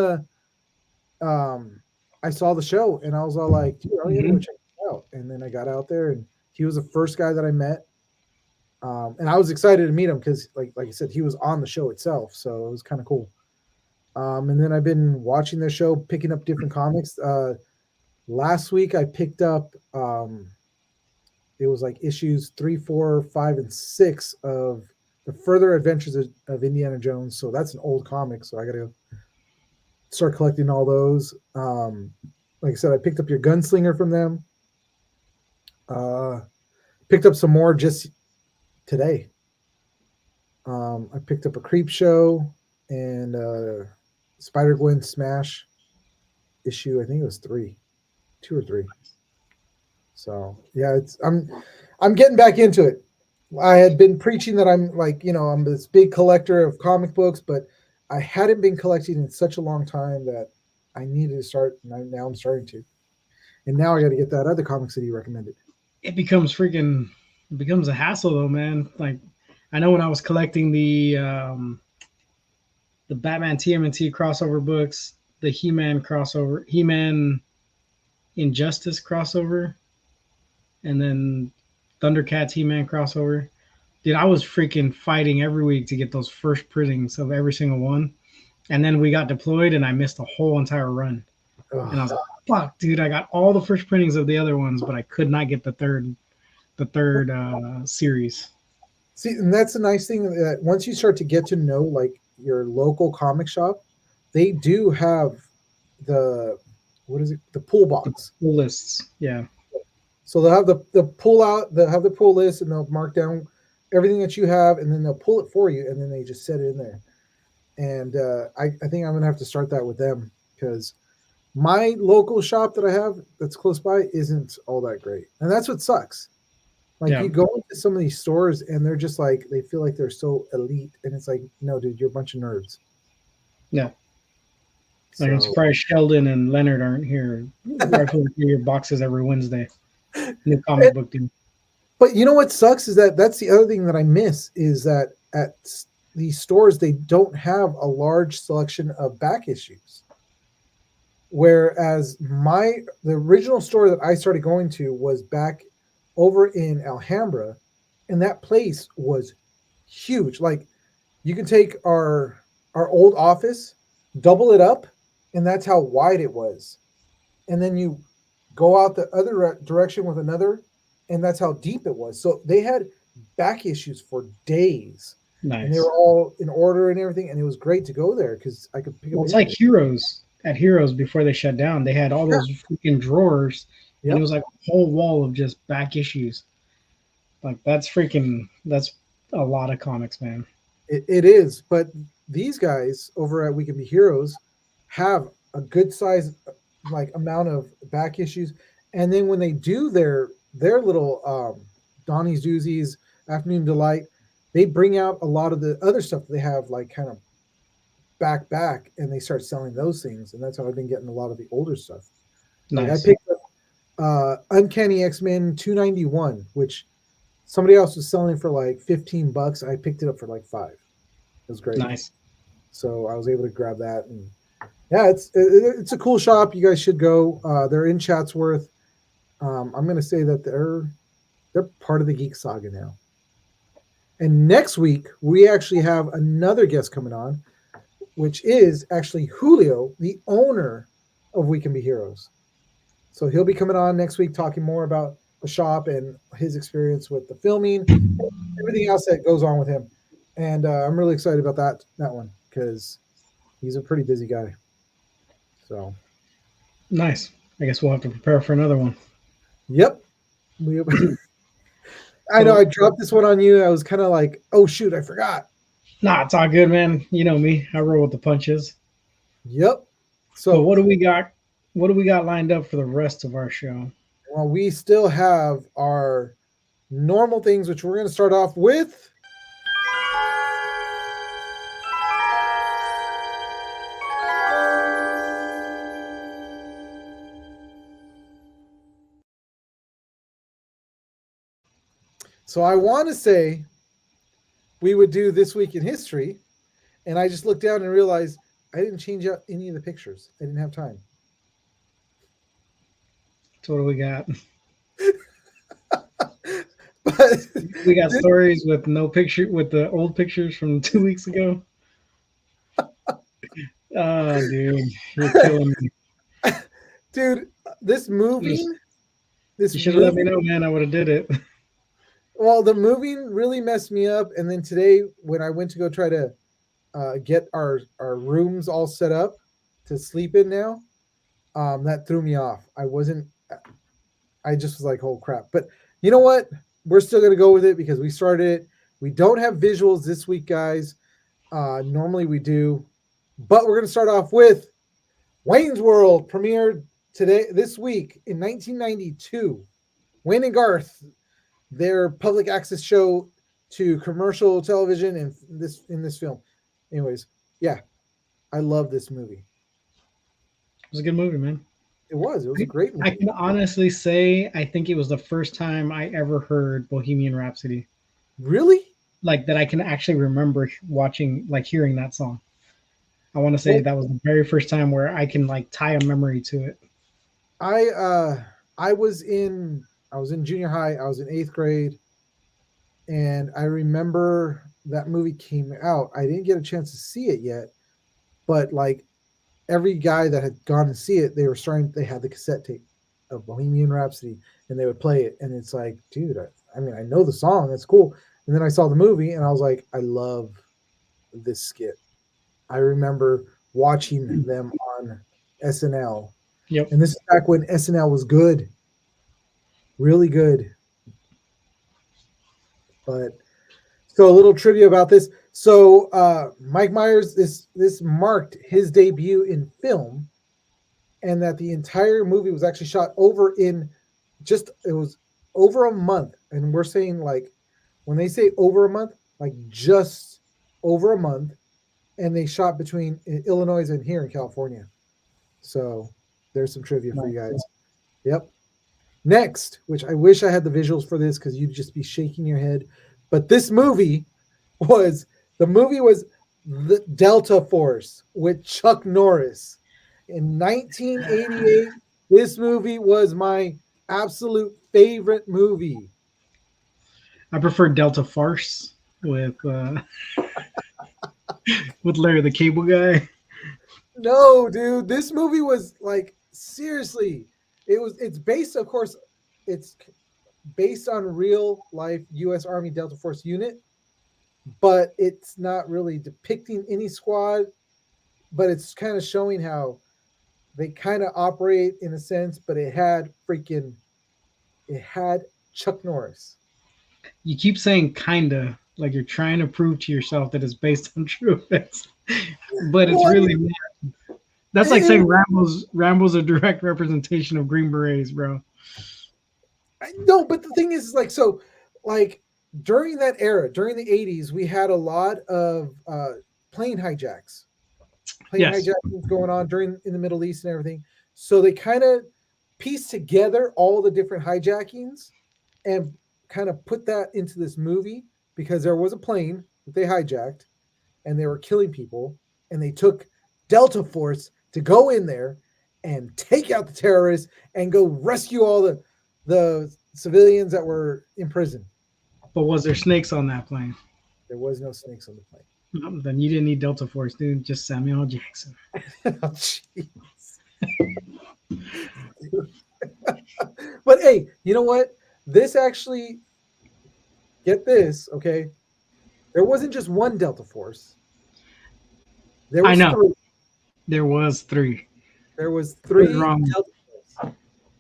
I saw the show and I was all like, dude, I gotta go check it out. And then I got out there and he was the first guy that I met. And I was excited to meet him because, like I said, he was on the show itself, so it was kind of cool. And then I've been watching the show, picking up different comics. Last week I picked up it was like issues 3, 4, 5, and 6 of the Further Adventures of Indiana Jones. So that's an old comic, so I gotta start collecting all those. Like I said, I picked up your Gunslinger from them. Picked up some more just today. I picked up a Creep Show and Spider-Gwen Smash issue. I think it was 2 or 3. So yeah, I'm getting back into it. I had been preaching that I'm like, I'm this big collector of comic books, but I hadn't been collecting in such a long time that I needed to start. And now I'm starting to. And now I got to get that other comics that you recommended. It becomes a hassle though, man. Like I know when I was collecting the Batman TMNT crossover books, the He-Man crossover, He-Man Injustice crossover, and then Thundercats He-Man crossover. Dude, I was freaking fighting every week to get those first printings of every single one. And then we got deployed and I missed the whole entire run. Ugh. And I was like, fuck, dude, I got all the first printings of the other ones, but I could not get the third series. See, and that's the nice thing that once you start to get to know like your local comic shop, they do have the pull box. The pull lists, yeah. So they'll have the pull out, they'll have the pull list, and they'll mark down everything that you have, and then they'll pull it for you, and then they just set it in there. And I think I'm gonna have to start that with them because my local shop that I have that's close by isn't all that great, and that's what sucks. Like you go into some of these stores and they're just like they feel like they're so elite, and it's like, no, dude, you're a bunch of nerds. Yeah. So, I'm surprised Sheldon and Leonard aren't here. Rifling through your boxes every Wednesday. New comic book dude. But you know what sucks is that's the other thing that I miss is that at these stores they don't have a large selection of back issues. Whereas the original store that I started going to was back over in Alhambra, and that place was huge. Like you can take our old office, double it up, and that's how wide it was. And then you go out the other direction with another, and that's how deep it was. So they had back issues for days. Nice. And they were all in order and everything, and it was great to go there because I could pick up. It's like Heroes. At Heroes before they shut down, they had all those freaking drawers, and it was like a whole wall of just back issues. Like that's a lot of comics, man. It is, but these guys over at We Can Be Heroes have a good size like amount of back issues, and then when they do their little Donnie's Doozies, Afternoon Delight, they bring out a lot of the other stuff they have like kind of back, and they start selling those things, and that's how I've been getting a lot of the older stuff. Nice. Like I picked up Uncanny X-Men 291, which somebody else was selling for like $15. I picked it up for like $5. It was great. Nice. So I was able to grab that, and yeah, it's a cool shop. You guys should go. They're in Chatsworth. I'm going to say that they're part of the Geek Saga now. And next week we actually have another guest coming on, which is actually Julio, the owner of We Can Be Heroes. So he'll be coming on next week talking more about the shop and his experience with the filming, everything else that goes on with him. And I'm really excited about that one because he's a pretty busy guy. So nice. I guess we'll have to prepare for another one. Yep. I know I dropped this one on you. I was kind of like, oh shoot, I forgot. Nah, it's all good, man. You know me. I roll with the punches. Yep. So what do we got? What do we got lined up for the rest of our show? Well, we still have our normal things, which we're going to start off with. So I want to say we would do This Week in History, and I just looked down and realized I didn't change out any of the pictures. I didn't have time. So what do we got? But We got stories with no picture with the old pictures from 2 weeks ago. Oh, dude, you're killing me. dude, this movie, this You should have let me movie, know, man. I would have did it. well, the moving really messed me up. And then today, when I went to go try to get our rooms all set up to sleep in now, that threw me off. I wasn't. I just was like, "Oh crap!" But you know what? We're still gonna go with it because we started it. We don't have visuals this week, guys. Normally we do, but we're gonna start off with Wayne's World premiered this week in 1992. Wayne and Garth, their public access show to commercial television and in this film. Anyways, yeah, I love this movie. It was a good movie, man. It was a great I movie. can honestly say I think it was the first time I ever heard Bohemian Rhapsody. Really? Like that I can actually remember watching, like hearing that song. I want to say Well, that was the very first time where I can like tie a memory to it. I was in junior high. I was in 8th grade, and I remember that movie came out. I didn't get a chance to see it yet, but like every guy that had gone to see it, they had the cassette tape of Bohemian Rhapsody, and they would play it. And it's like, dude, I mean, I know the song, it's cool. And then I saw the movie, and I was like, I love this skit. I remember watching them on SNL, Yep. and this is back when SNL was good, really good. But so a little trivia about this. So Mike Myers, this marked his debut in film, and that the entire movie was actually shot over in it was over a month. And we're saying like when they say over a month, like just over a month, and they shot between Illinois and here in California. So there's some trivia for you guys. Yep. Next, which I wish I had the visuals for this because you'd just be shaking your head. But this movie was the Delta Force with Chuck Norris. In 1988, this movie was my absolute favorite movie. I prefer Delta Farce with Larry the Cable Guy. No, dude, this movie was like seriously. It's based, of course, it's based on real life U.S. Army Delta Force unit, but it's not really depicting any squad. But it's kind of showing how they kind of operate in a sense. But it had Chuck Norris. You keep saying kinda like you're trying to prove to yourself that it's based on true events, but it's Well, really not. That's like saying Rambo's a direct representation of Green Berets, bro. no, but the thing is, like, so, like, during that era, during the 80s, we had a lot of plane hijacks, Yes. hijackings going on in the Middle East and everything. So they kind of pieced together all the different hijackings and kind of put that into this movie because there was a plane that they hijacked and they were killing people, and they took Delta Force to go in there and take out the terrorists and go rescue all the civilians that were in prison. But was there snakes on that plane? There was no snakes on the plane. Then you didn't need Delta Force, dude. Just Samuel L. Jackson. Oh, jeez. But hey, you know what? This actually, get this, okay? There wasn't just one Delta Force. There was I know. three. There was three. There was three wrong. Delta Force.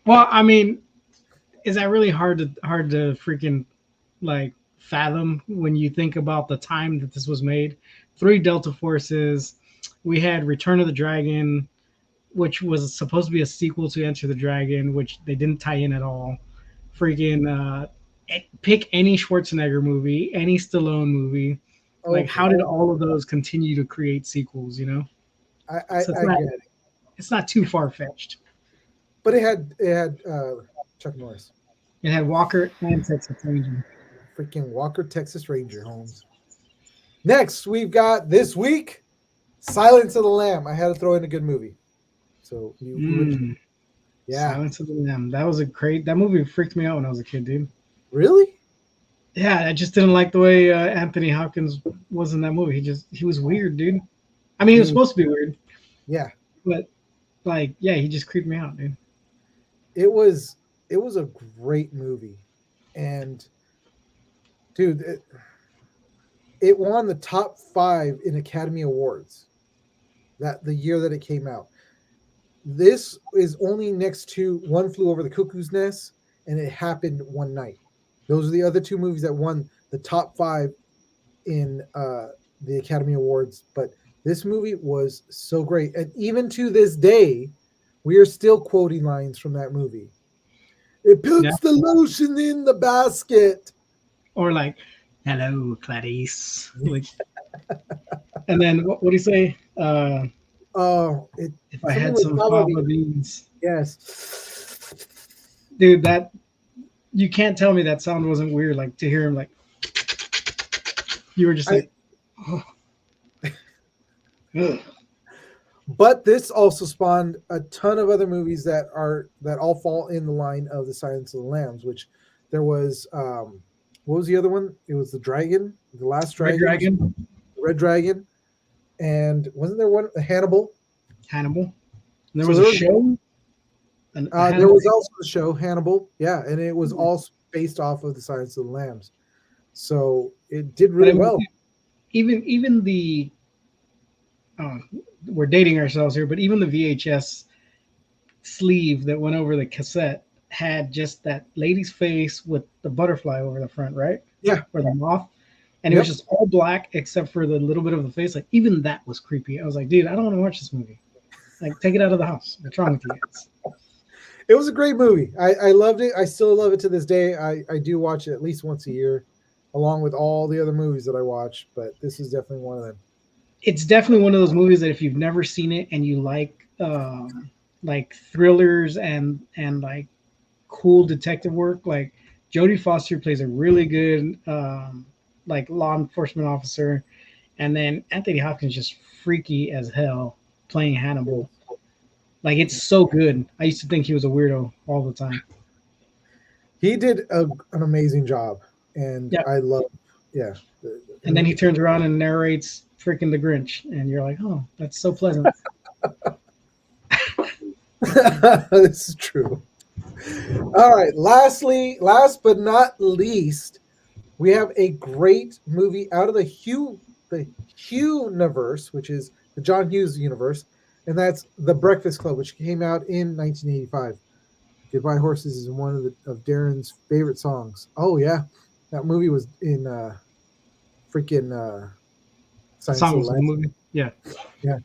Well, I mean, is that really hard to freaking like fathom when you think about the time that this was made? Three Delta Forces. We had Return of the Dragon, which was supposed to be a sequel to Enter the Dragon, which they didn't tie in at all. Freaking pick any Schwarzenegger movie, any Stallone movie. Like, how did all of those continue to create sequels? You know, I get it. It's not too far fetched. But it had Chuck Norris. It had Walker and Texas Ranger. Freaking Walker, Texas Ranger, Holmes. Next, we've got this week Silence of the Lamb. I had to throw in a good movie. So you would, Mm, yeah. Silence of the Lamb. That was a great. That movie freaked me out when I was a kid, dude. Really? Yeah, I just didn't like the way Anthony Hopkins was in that movie. He was weird, dude. I mean, he was Dude, supposed to be weird, yeah. but like, yeah, he just creeped me out, dude. It was a great movie, and dude, it won the top 5 in Academy Awards that the year that it came out. This is only next to One Flew Over the Cuckoo's Nest, and it happened one night. Those are the other 2 movies that won the top 5 in the Academy Awards. But this movie was so great, and even to this day, we are still quoting lines from that movie. It Yeah, puts the lotion in the basket. or like, hello, Clarice. Like, and then what do you say? Oh, it If I something had with some fava fava beans. beans, Yes. dude. That you can't tell me that sound wasn't weird. Like to hear him, like you were just I, like, oh, ugh. but this also spawned a ton of other movies that all fall in the line of the Silence of the Lambs, which there was what was the other one? It was the last Red dragon, Dragon, Red Dragon, and wasn't there one Hannibal? Hannibal. And there So was a show, a there Hannibal. was also the show Hannibal, yeah, and it was all based off of the Silence of the Lambs. So it did But really well. even the uh, we're dating ourselves here, but even the VHS sleeve that went over the cassette had just that lady's face with the butterfly over the front, right? Yeah. Or the moth. And it was Yep. just all black except for the little bit of the face. Like, even that was creepy. I was like, dude, I don't want to watch this movie. Like, take it out of the house. What's wrong with you guys? It was a great movie. I loved it. I still love it to this day. I do watch it at least once a year, along with all the other movies that I watch. But this is definitely one of them. It's definitely one of those movies that if you've never seen it and you like thrillers and like cool detective work, like Jodie Foster plays a really good like law enforcement officer, and then Anthony Hopkins just freaky as hell playing Hannibal. Like, it's so good. I used to think he was a weirdo all the time. He did an amazing job, and Yeah, I love. Yeah, and then he turns around and narrates freaking The Grinch, and you're like, oh, that's so pleasant. this is true. All right. Last but not least, we have a great movie out of the Hugh-niverse, which is the John Hughes universe, and that's The Breakfast Club, which came out in 1985. Goodbye Horses is one of Darren's favorite songs. Oh yeah, that movie was in freaking The Science song of was the in the Lambs. movie. Yeah. Yeah,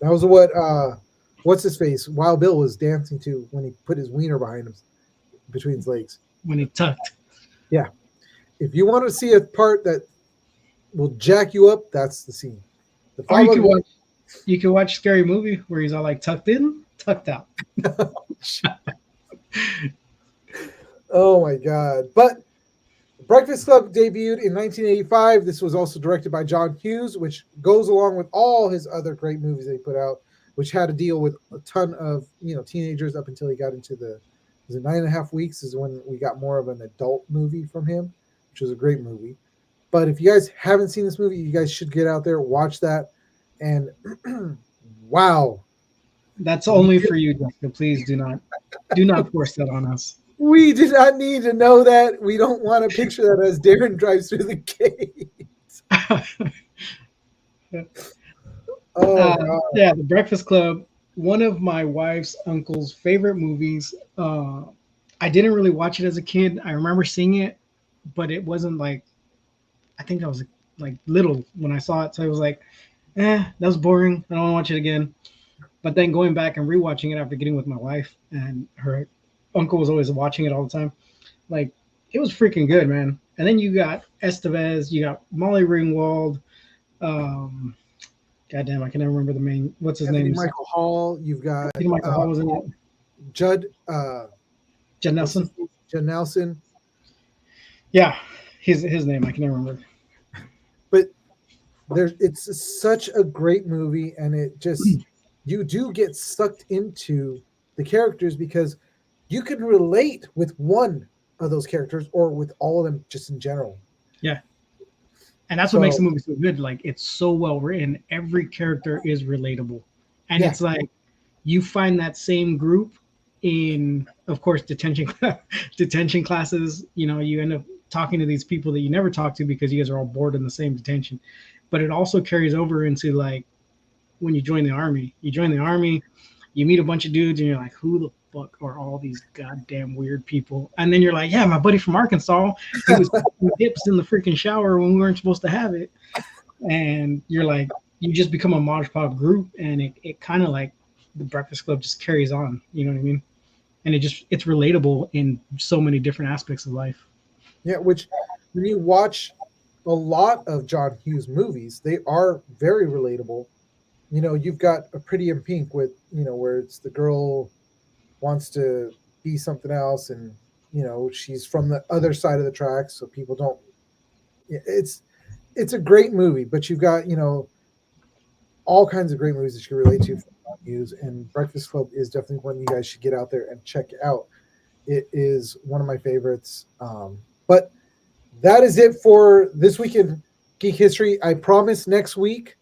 that was what what's his face Wild Bill was dancing to when he put his wiener behind him between his legs. When he tucked. Yeah, if you want to see a part that will jack you up, that's the scene. The Or you Fava could watch Scary Movie where he's all like tucked in, tucked out. Oh my god! But Breakfast Club debuted in 1985. This was also directed by John Hughes, which goes along with all his other great movies that he put out, which had to deal with a ton of teenagers up until he got into the 9.5 weeks is when we got more of an adult movie from him, which was a great movie. But if you guys haven't seen this movie, you guys should get out there, watch that, and wow, That's only for you, Jessica. Please do not force that on us. we did not need to know that. We don't want to picture that as Darren drives through the gate. Oh god. Yeah, The Breakfast Club, one of my wife's uncle's favorite movies. I didn't really watch it as a kid. I remember seeing it, but it wasn't like, I think I was like little when I saw it. So I was like, that was boring. I don't want to watch it again. But then going back and rewatching it after getting with my wife, and her uncle was always watching it all the time, like, it was freaking good, man. And then you got Estevez, you got Molly Ringwald. Goddamn, I can never remember the main. What's his Anthony name? Michael Hall. You've got Anthony Michael Hall was in it. Judd Judd Nelson. Judd Nelson. Yeah, his name I can never remember. But It's such a great movie, and it just you do get sucked into the characters because you can relate with one of those characters or with all of them just in general. Yeah. And that's what makes the So movie so good. Like it's so well written. Every character is relatable. And yeah, it's like you find that same group in, of course, detention classes. You know, you end up talking to these people that you never talk to because you guys are all bored in the same detention. But it also carries over into like when you join the army. You join the army, you meet a bunch of dudes, and you're like, who the fuck are all these goddamn weird people? And then you're like, yeah, my buddy from Arkansas, he was putting dips in the freaking shower when we weren't supposed to have it. And you're like, you just become a Mod Podge group, and it kind of like the Breakfast Club just carries on. You know what I mean? And it's relatable in so many different aspects of life. yeah. Which when you watch a lot of John Hughes movies, they are very relatable. You know, you've got A Pretty in Pink with where it's the girl wants to be something else, and she's from the other side of the tracks, so people don't. It's a great movie, but you've got all kinds of great movies that you can relate to from John Hughes, and Breakfast Club is definitely one you guys should get out there and check out. It is one of my favorites. But that is it for this week in Geek History. I promise next week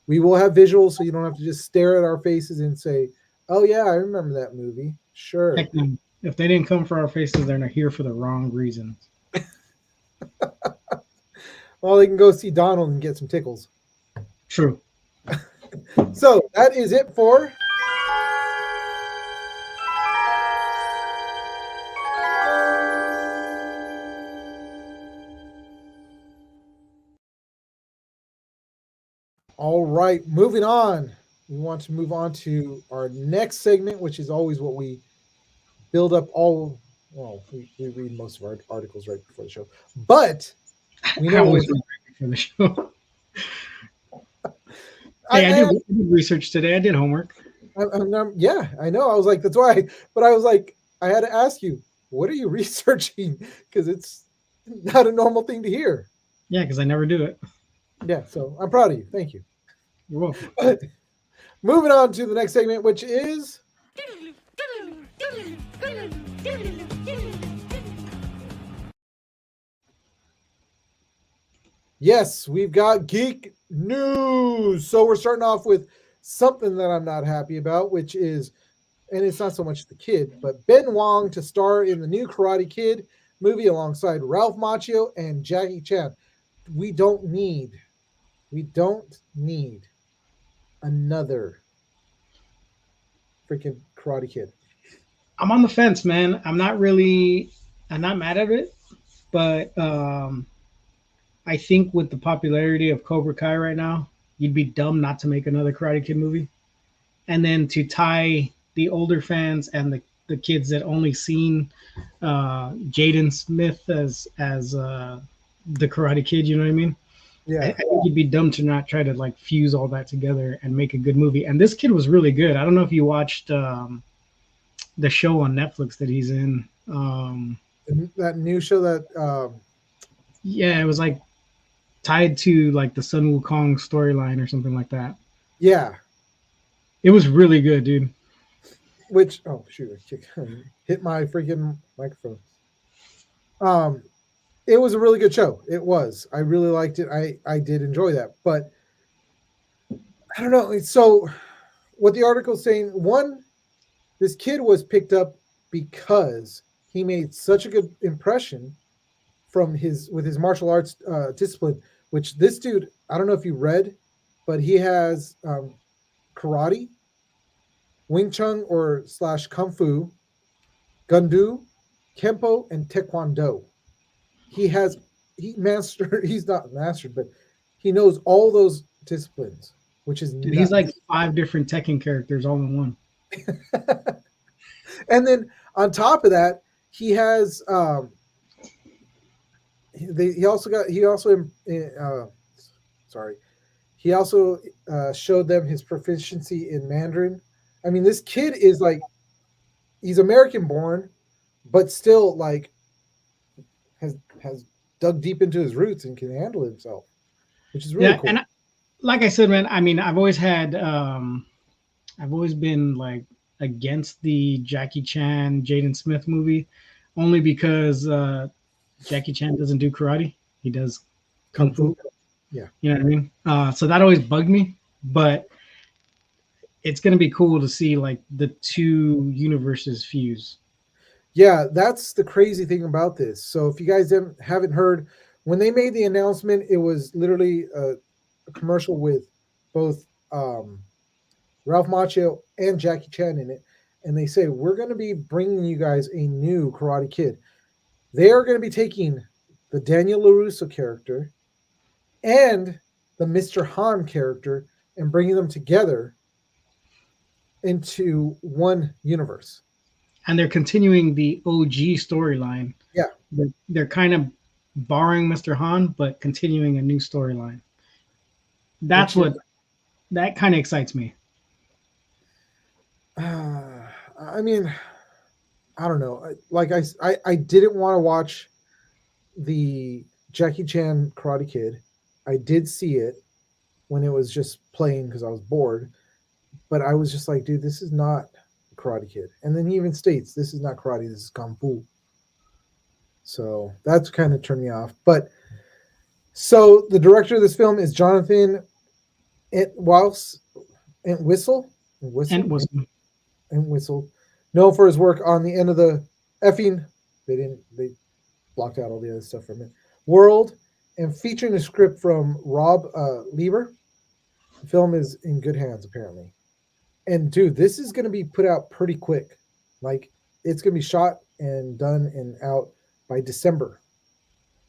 we will have visuals, so you don't have to just stare at our faces and say, "Oh yeah, I remember that movie." Sure. Heck, if they didn't come for our faces, they're not here for the wrong reasons. Well, they can go see Donald and get some tickles. True. So that is it for all right. Moving on. We want to move on to our next segment, which is always what we build up all. Well, we read most of our articles right before the show, but we I know always read for the show. Hey, I did research today. I did homework. Yeah, I know. I was like, that's why. But I was like, I had to ask you, what are you researching? Because it's not a normal thing to hear. Yeah, because I never do it. Yeah, so I'm proud of you. Thank you. You're welcome. But moving on to the next segment, which is yes, we've got geek news. So we're starting off with something that I'm not happy about, which is, and it's not so much the kid, but Ben Wong to star in the new Karate Kid movie alongside Ralph Macchio and Jackie Chan. We don't need another freaking Karate Kid. I'm on the fence, man. I'm not mad at it, but I think with the popularity of Cobra Kai right now, you'd be dumb not to make another Karate Kid movie. And then to tie the older fans and the kids that only seen Jaden Smith as the Karate Kid, you know what I mean? Yeah. I think you'd be dumb to not try to like fuse all that together and make a good movie. And this kid was really good. I don't know if you watched the show on Netflix that he's in. That new show that yeah, it was like tied to like the Sun Wukong storyline or something like that. Yeah. It was really good, dude. Which shoot, I hit my freaking microphone. It was a really good show. It was. I really liked it. I did enjoy that. But I don't know. So what the article's saying, one, this kid was picked up because he made such a good impression with his martial arts discipline, which this dude, I don't know if you read, but he has karate, Wing Chun or / Kung Fu, Gundu, Kempo, and Taekwondo. He's not mastered, but he knows all those disciplines, which is dude, he's like 5 different Tekken characters all in one. And then on top of that, he has he also showed them his proficiency in Mandarin. I mean, this kid is like, he's American born, but still like has dug deep into his roots and can handle himself, which is really cool. like I said, man. I mean, I've always been like against the Jackie Chan, Jaden Smith movie, only because Jackie Chan doesn't do karate; he does kung Kung fu. Fu. Yeah. You know what I mean? So that always bugged me. But it's gonna be cool to see like the two universes fuse. Yeah, that's the crazy thing about this. So if you guys haven't heard, when they made the announcement, it was literally a commercial with both Ralph Macchio and Jackie Chan in it, and they say we're going to be bringing you guys a new Karate Kid. They are going to be taking the Daniel LaRusso character and the Mr. Han character and bringing them together into one universe. And they're continuing the OG storyline. Yeah. They're kind of borrowing Mr. Han, but continuing a new storyline. That's what that kind of excites me. I mean, I don't know. Like I didn't want to watch the Jackie Chan Karate Kid. I did see it when it was just playing because I was bored, but I was just like, dude, this is not Karate Kid. And then he even states, this is not karate, this is kung fu. So that's kind of turned me off. But so the director of this film is Jonathan Whistle, And was and Whistle, known for his work on the end of the effing. They blocked out all the other stuff from it. World, and featuring a script from Rob Lieber. The film is in good hands apparently. And dude, this is going to be put out pretty quick. Like it's going to be shot and done and out by December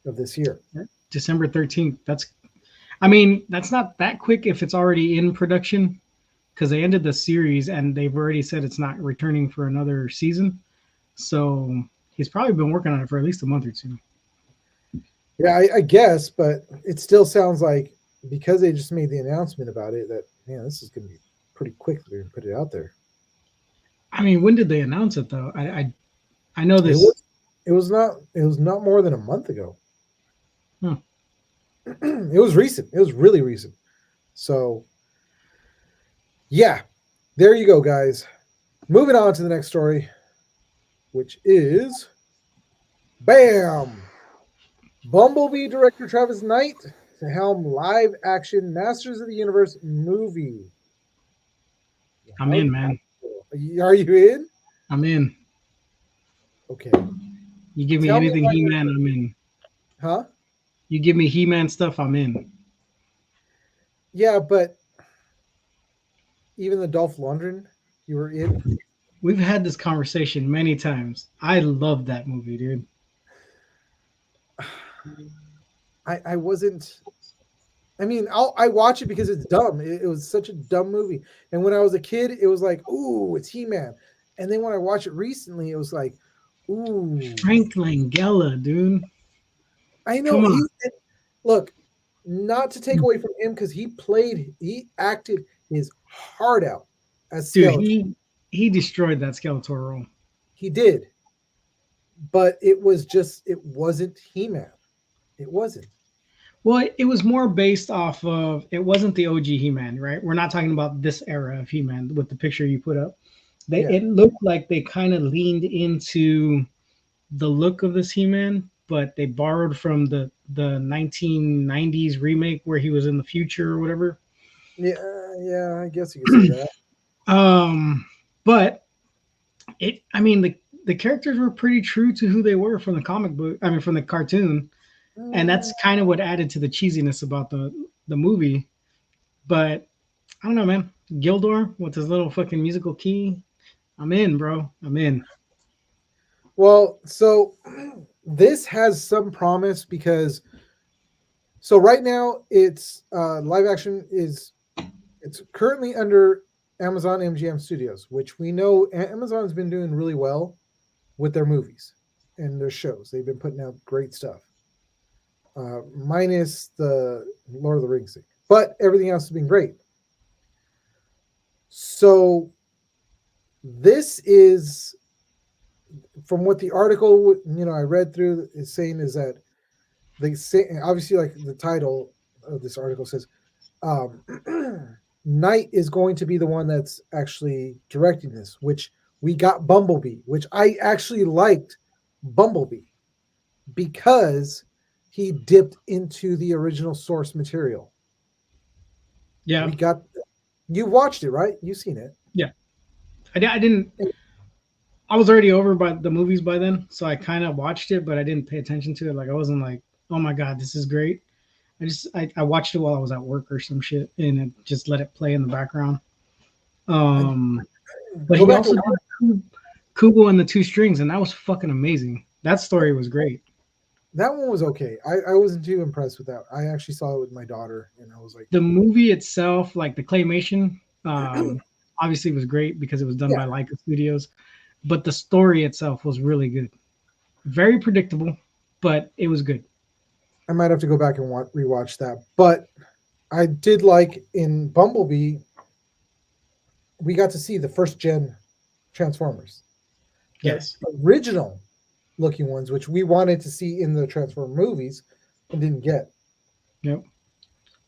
of this year. December 13th. I mean, that's not that quick if it's already in production because they ended the series and they've already said it's not returning for another season. So he's probably been working on it for at least a month or two. Yeah, I guess, but it still sounds like because they just made the announcement about it that, man, this is going to be pretty quick. They're going to put it out there. I mean, when did they announce it though? I know this. It was not more than a month ago. Hmm. It was recent. It was really recent. So, yeah, there you go, guys. Moving on to the next story, which is BAM! Bumblebee director Travis Knight to helm live action Masters of the Universe movie. I'm in, man. Are you in? I'm in. Okay. You give me Tell me anything about He-Man, I'm in. Huh? You give me He-Man stuff, I'm in. Yeah, but even the Dolph Lundgren, you were in? We've had this conversation many times. I love that movie, dude. I wasn't. I mean, I watch it because it's dumb. It was such a dumb movie. And when I was a kid, it was like, ooh, it's He-Man. And then when I watched it recently, it was like, ooh. Frank Langella, dude. I know. Come on. Look, not to take away from him because he acted his heart out as Skeletor. Dude, he destroyed that Skeletor role. He did. But it wasn't He-Man. It wasn't. Well, it was more based off of, it wasn't the OG He-Man, right? We're not talking about this era of He-Man with the picture you put up. It looked like they kind of leaned into the look of this He-Man, but they borrowed from the 1990s remake where he was in the future or whatever. Yeah, I guess you could say that. But the characters were pretty true to who they were from the comic book. I mean, from the cartoon. And that's kind of what added to the cheesiness about the movie. But I don't know, man. Gildor with his little fucking musical key. I'm in, bro. I'm in. Well, so this has some promise because so right now it's live action it's currently under Amazon MGM Studios, which we know Amazon's been doing really well with their movies and their shows. They've been putting out great stuff. Minus the Lord of the Rings thing, but everything else has been great. So this is, from what the article I read through is saying, is that they say, obviously, like the title of this article says, Knight is going to be the one that's actually directing this, which we got Bumblebee, which I actually liked Bumblebee because he dipped into the original source material. Yeah, We got you watched it, right? You've seen it. yeah. I didn't. I was already over by the movies by then, so I kind of watched it, but I didn't pay attention to it. Like I wasn't like, oh my god, this is great. I watched it while I was at work or some shit, and it just let it play in the background. But Go he back also and did Kubo and the Two Strings, and that was fucking amazing. That story was great. that one was okay. I wasn't too impressed with that. I actually saw it with my daughter, and I was like, The movie itself, like the claymation, obviously was great because it was done yeah, by Leica Studios, but the story itself was really good. Very predictable, but it was good. I might have to go back and rewatch that. But I did like in Bumblebee, we got to see the first gen Transformers, the Yes. original looking ones, which we wanted to see in the Transformer movies and didn't get. Yep. We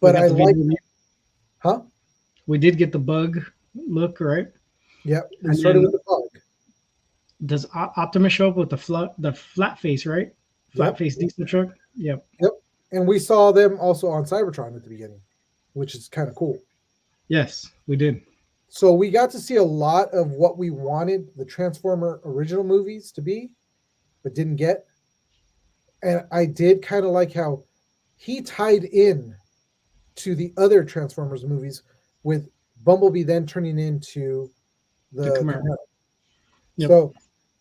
But got I the like, video. huh? We did get the bug look, right? Yeah, we And started then with the bug. does Optimus show up with the flat face, right? Flat Yep, face diesel truck. Yep. yep. And we saw them also on Cybertron at the beginning, which is kind of cool. Yes, we did. So we got to see a lot of what we wanted the Transformer original movies to be, but didn't get. And I did kind of like how he tied in to the other Transformers movies with Bumblebee then turning into The the Camaro. Camaro. Yep. So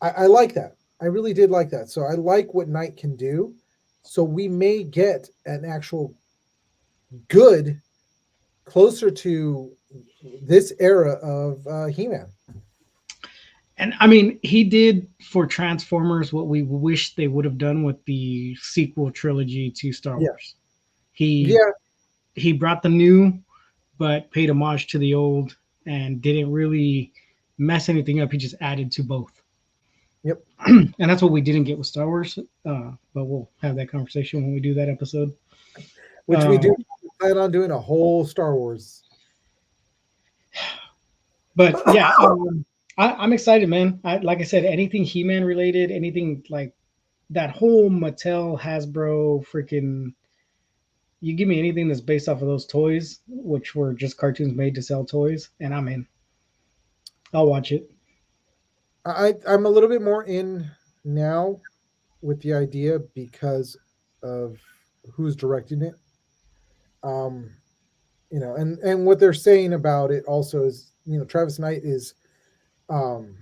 I like that. I really did like that. So I like what Knight can do. So we may get an actual good closer to this era of He-Man. And I mean, he did for Transformers what we wish they would have done with the sequel trilogy to Star Yeah. Wars. He Yeah, he brought the new, but paid homage to the old, and didn't really mess anything up. He just added to both. yep. And that's what we didn't get with Star Wars. But we'll have that conversation when we do that episode. Which we Um, do plan on doing a whole Star Wars. but yeah, I'm excited, man. Like I said, anything He-Man related, anything like that whole Mattel, Hasbro, freaking. You give me anything that's based off of those toys, which were just cartoons made to sell toys, and I'm in. I'll watch it. I'm a little bit more in now with the idea because of who's directing it. Um, and what they're saying about it also is, Travis Knight is um,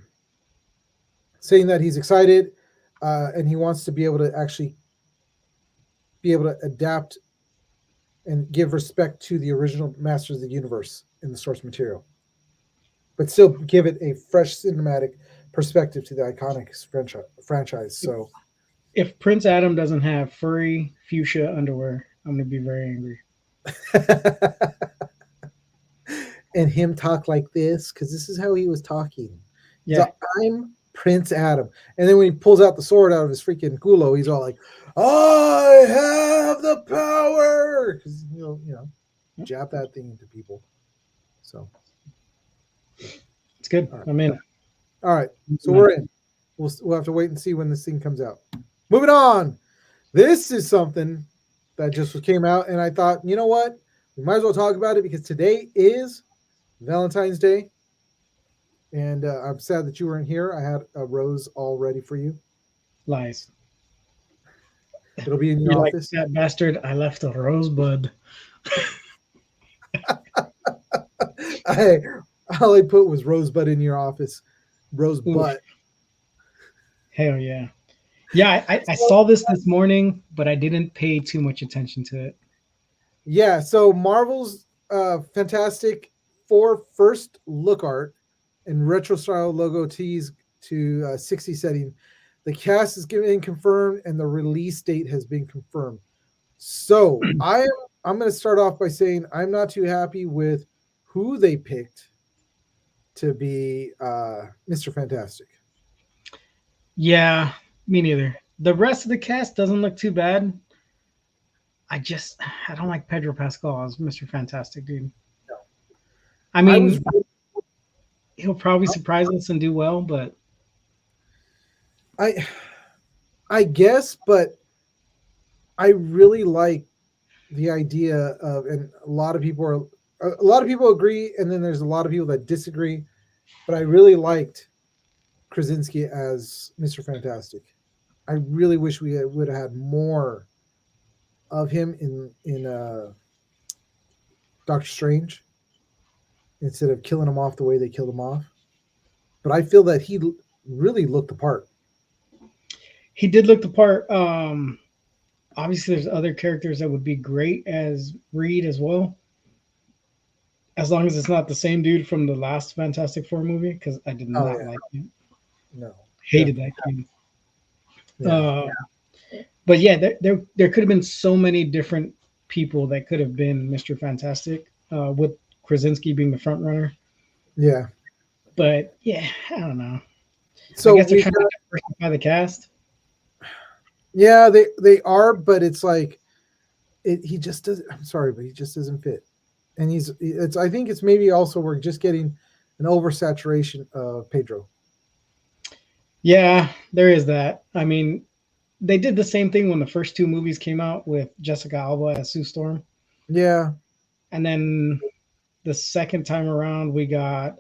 saying that he's excited and he wants to be able to actually be able to adapt and give respect to the original Masters of the Universe in the source material, but still give it a fresh cinematic perspective to the iconic franchise. So, If Prince Adam doesn't have furry fuchsia underwear, I'm gonna be very angry. and him talk like this because this is how he was talking. He's Yeah, like, I'm Prince Adam, and then when he pulls out the sword out of his freaking culo, he's all like, "I have the power," because jab that thing into people. So, it's good. all right, I'm in. all right. So we're in. We'll have to wait and see when this thing comes out. Moving on. This is something that just came out, and I thought, you know what? We might as well talk about it because today is Valentine's Day. And I'm sad that you weren't here. I had a rose all ready for you. Lies. It'll be in your You're like office. that bastard. I left a rosebud. All I put was rosebud in your office. Rosebud. Hell yeah. Yeah, I saw this morning, but I didn't pay too much attention to it. Yeah, so Marvel's Fantastic Four first look art and retro style logo tease to 60 setting. The cast is getting confirmed and the release date has been confirmed. So I'm going to start off by saying I'm not too happy with who they picked to be Mr. Fantastic. Yeah, me neither. The rest of the cast doesn't look too bad. I don't like Pedro Pascal as Mr. Fantastic, dude. No. I I was mean, he'll probably surprise us and do well, but I I guess, but I really like the idea of, and a lot of people agree, and then there's a lot of people that disagree. But I really liked Krasinski as Mr. Fantastic. I really wish we would have had more of him in Doctor Strange instead of killing him off the way they killed him off. But I feel that he really looked the part. he did look the part. Obviously, there's other characters that would be great as Reed as well, as long as it's not the same dude from the last Fantastic Four movie, because I did Oh not yeah, like him. no, Hated that kid. yeah, Uh, but yeah, there could have been so many different people that could have been Mr. Fantastic, with Krasinski being the front runner. yeah. But yeah, I don't know. I So guess they're we've trying got, to diversify the cast. yeah, they are, but it's like he just doesn't. I'm sorry, but he just doesn't fit. And it's I think it's maybe also we're just getting an oversaturation of Pedro. Yeah, there is that. I mean, they did the same thing when the first two movies came out with Jessica Alba as Sue Storm, Yeah, and then the second time around we got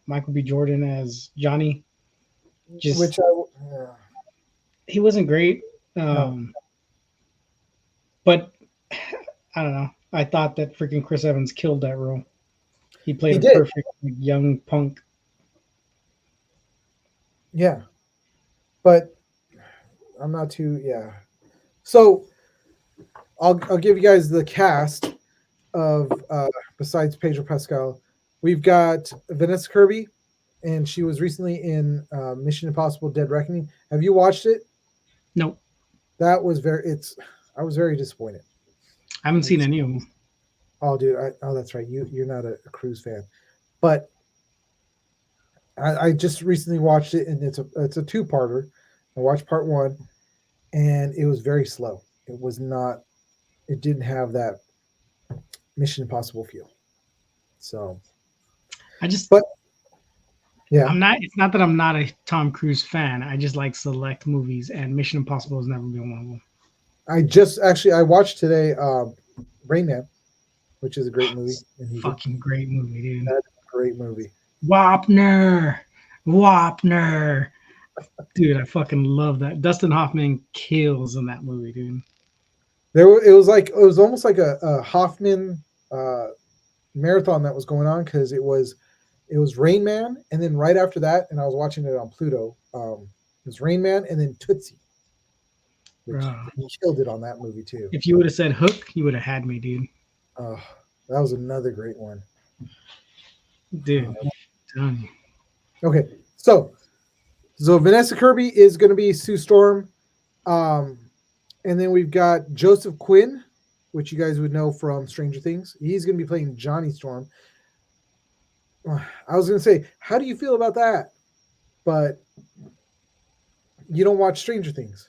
Michael B. Jordan as Johnny. Just which I yeah, he wasn't great, no, um, but I don't know. I thought that freaking Chris Evans killed that role. He played he a did. perfect young punk. Yeah, but I'm not too yeah. So I'll give you guys the cast of besides Pedro Pascal. We've got Vanessa Kirby, and she was recently in Mission Impossible: Dead Reckoning. Have you watched it? Nope, That was very. It's. I was very disappointed. I haven't seen any of them. Oh, dude. Oh, that's right. You're not a cruise fan, but I just recently watched it, and it's a two-parter. I watched part one, and it was very slow. It was not. It didn't have that Mission Impossible feel. So, I just but yeah, I'm not. It's not that I'm not a Tom Cruise fan. I just like select movies, and Mission Impossible has never been one of them. I watched today Rain Man, which is a great movie, and he's a Fucking great movie, dude. great movie. Wapner, Wapner, dude. I fucking love that. Dustin Hoffman kills in that movie, dude. It was almost like a Hoffman uh, marathon that was going on because it was Rain Man, and then right after that, and I was watching it on Pluto. It was Rain Man, and then Tootsie, which Bro, he killed it on that movie too. if you would have said Hook, you would have had me, dude. That was another great one. Dude, Donnie. Okay, so Vanessa Kirby is going to be Sue Storm, and then we've got Joseph Quinn, which you guys would know from Stranger Things. He's going to be playing Johnny Storm. I was going to say, how do you feel about that? But you don't watch Stranger Things.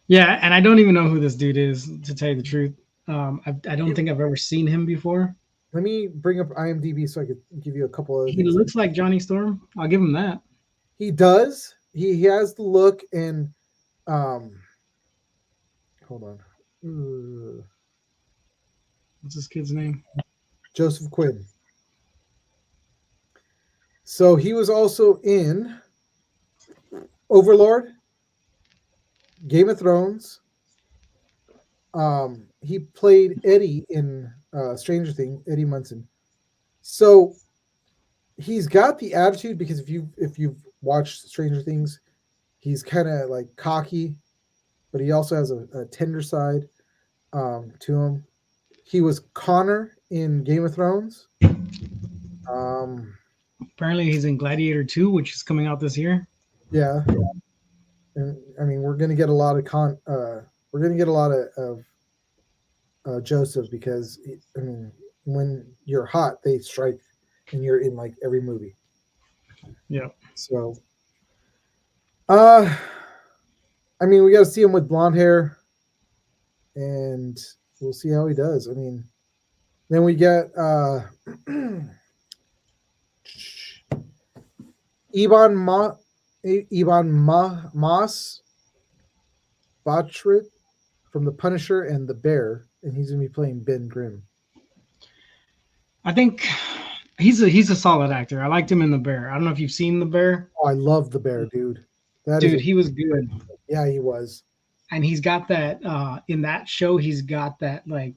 Yeah, and I don't even know who this dude is, to tell you the truth. I don't think I've ever seen him before. Let me bring up IMDb so I could give you a couple of He things. looks like Johnny Storm. I'll give him that. He does. He has the look, and hold on. What's this kid's name? Joseph Quinn. So he was also in Overlord, Game of Thrones. He played Eddie in Stranger Things, Eddie Munson. So he's got the attitude because if you've watched Stranger Things, he's kind of like cocky, but he also has a tender side to him. He was Connor in Game of Thrones. Apparently, he's in Gladiator 2, which is coming out this year. Yeah, and I mean we're gonna get a lot of Joseph because I mean when you're hot they strike and you're in like every movie. Yeah. So, I mean we got to see him with blonde hair, and we'll see how he does. I mean, then we get Iban Ma, Mas Botrit from The Punisher and The Bear, and he's gonna be playing Ben Grimm. I think he's a solid actor. I liked him in The Bear. I don't know if you've seen The Bear. Oh, I love The Bear, dude. That is Dude, he was good. yeah, he was. And he's got that in that show, he's got that like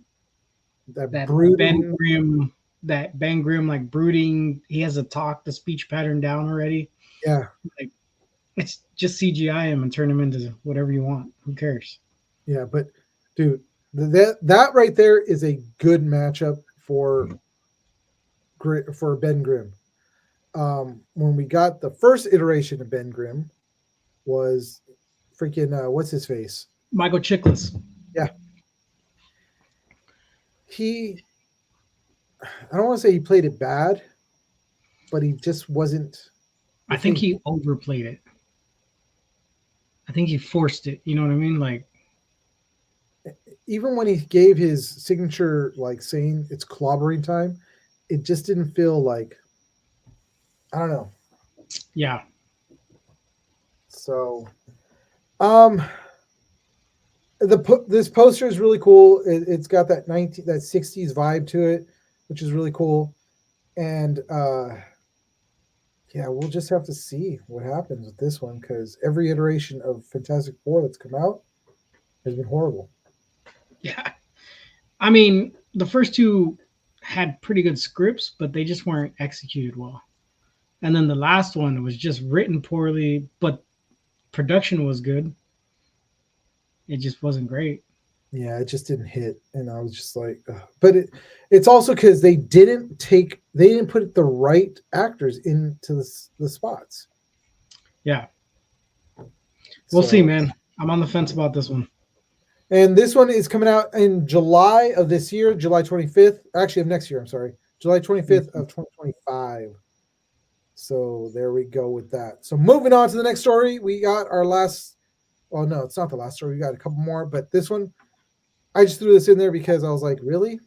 That that brooding. Ben Grimm like brooding. He has the speech pattern down already. Yeah, Like it's just CGI him and turn him into whatever you want. Who cares? yeah, but dude, that right there is a good matchup for Ben Grimm. When we got the first iteration of Ben Grimm was freaking what's his face? Michael Chiklis. Yeah, he. I don't want to say he played it bad, but he just wasn't. I think he overplayed it. I think he forced it. You know what I mean? Like even when he gave his signature, like saying it's clobbering time, it just didn't feel like. I don't know. yeah. So, um, this poster is really cool. It's got that 60s vibe to it, which is really cool. And yeah, we'll just have to see what happens with this one because every iteration of Fantastic Four that's come out has been horrible. Yeah. I mean, the first two had pretty good scripts, but they just weren't executed well. And then the last one was just written poorly, but production was good. It just wasn't great. Yeah, it just didn't hit, and I was just like, ugh. But it's also because they didn't put the right actors into the spots. Yeah. We'll see, man. I'm on the fence about this one. And this one is coming out in July of this year, July 25th. Actually, of next year, I'm sorry. July 25th of 2025. So there we go with that. So moving on to the next story, we got our last. Well, no, it's not the last story. We got a couple more, but this one, I just threw this in there because I was like, really?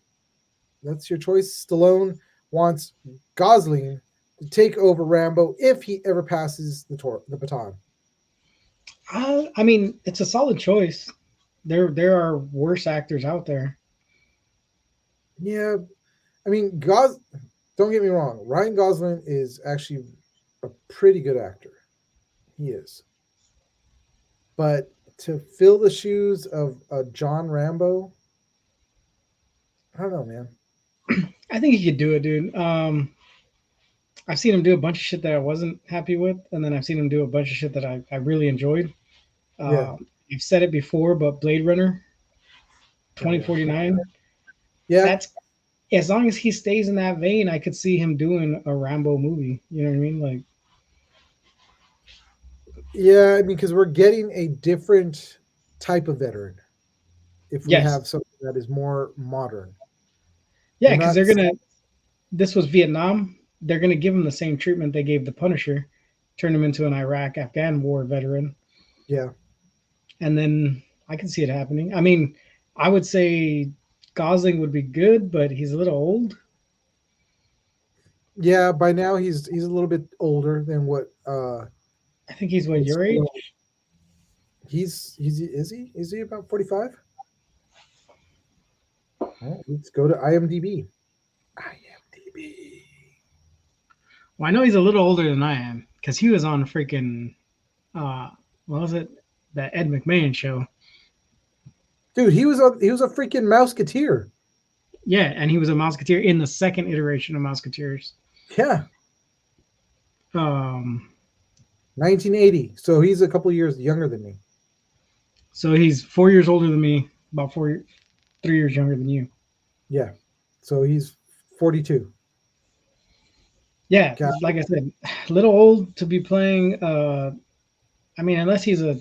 That's your choice? Stallone wants Gosling to take over Rambo if he ever passes the baton. I mean, it's a solid choice. There are worse actors out there. Yeah, I mean, don't get me wrong. Ryan Gosling is actually a pretty good actor. He is. But to fill the shoes of John Rambo, I don't know, man. I think he could do it, dude. I've seen him do a bunch of shit that I wasn't happy with, and then I've seen him do a bunch of shit that I really enjoyed. Yeah. You've said it before, but Blade Runner 2049, Yeah. that's as long as he stays in that vein, I could see him doing a Rambo movie. You know what I mean? Like, yeah, I mean, because we're getting a different type of veteran if we yes. have something that is more modern. Yeah, because they're gonna. This was Vietnam. They're gonna give him the same treatment they gave the Punisher, turn him into an Iraq-Afghan war veteran. Yeah. And then I can see it happening. I mean, I would say Gosling would be good, but he's a little old. Yeah, by now he's a little bit older than what I think he's what your age? Is he about 45? Well, let's go to IMDb. IMDb. Well, I know he's a little older than I am because he was on freaking what was it? That Ed McMahon show. Dude, he was a freaking Mouseketeer. Yeah, and he was a Mouseketeer in the second iteration of Mouseketeers. Yeah. 1980. So he's a couple years younger than me. So he's 4 years older than me, about 3 years younger than you. Yeah. So he's 42. Yeah, like I said, a little old to be playing. I mean, unless he's a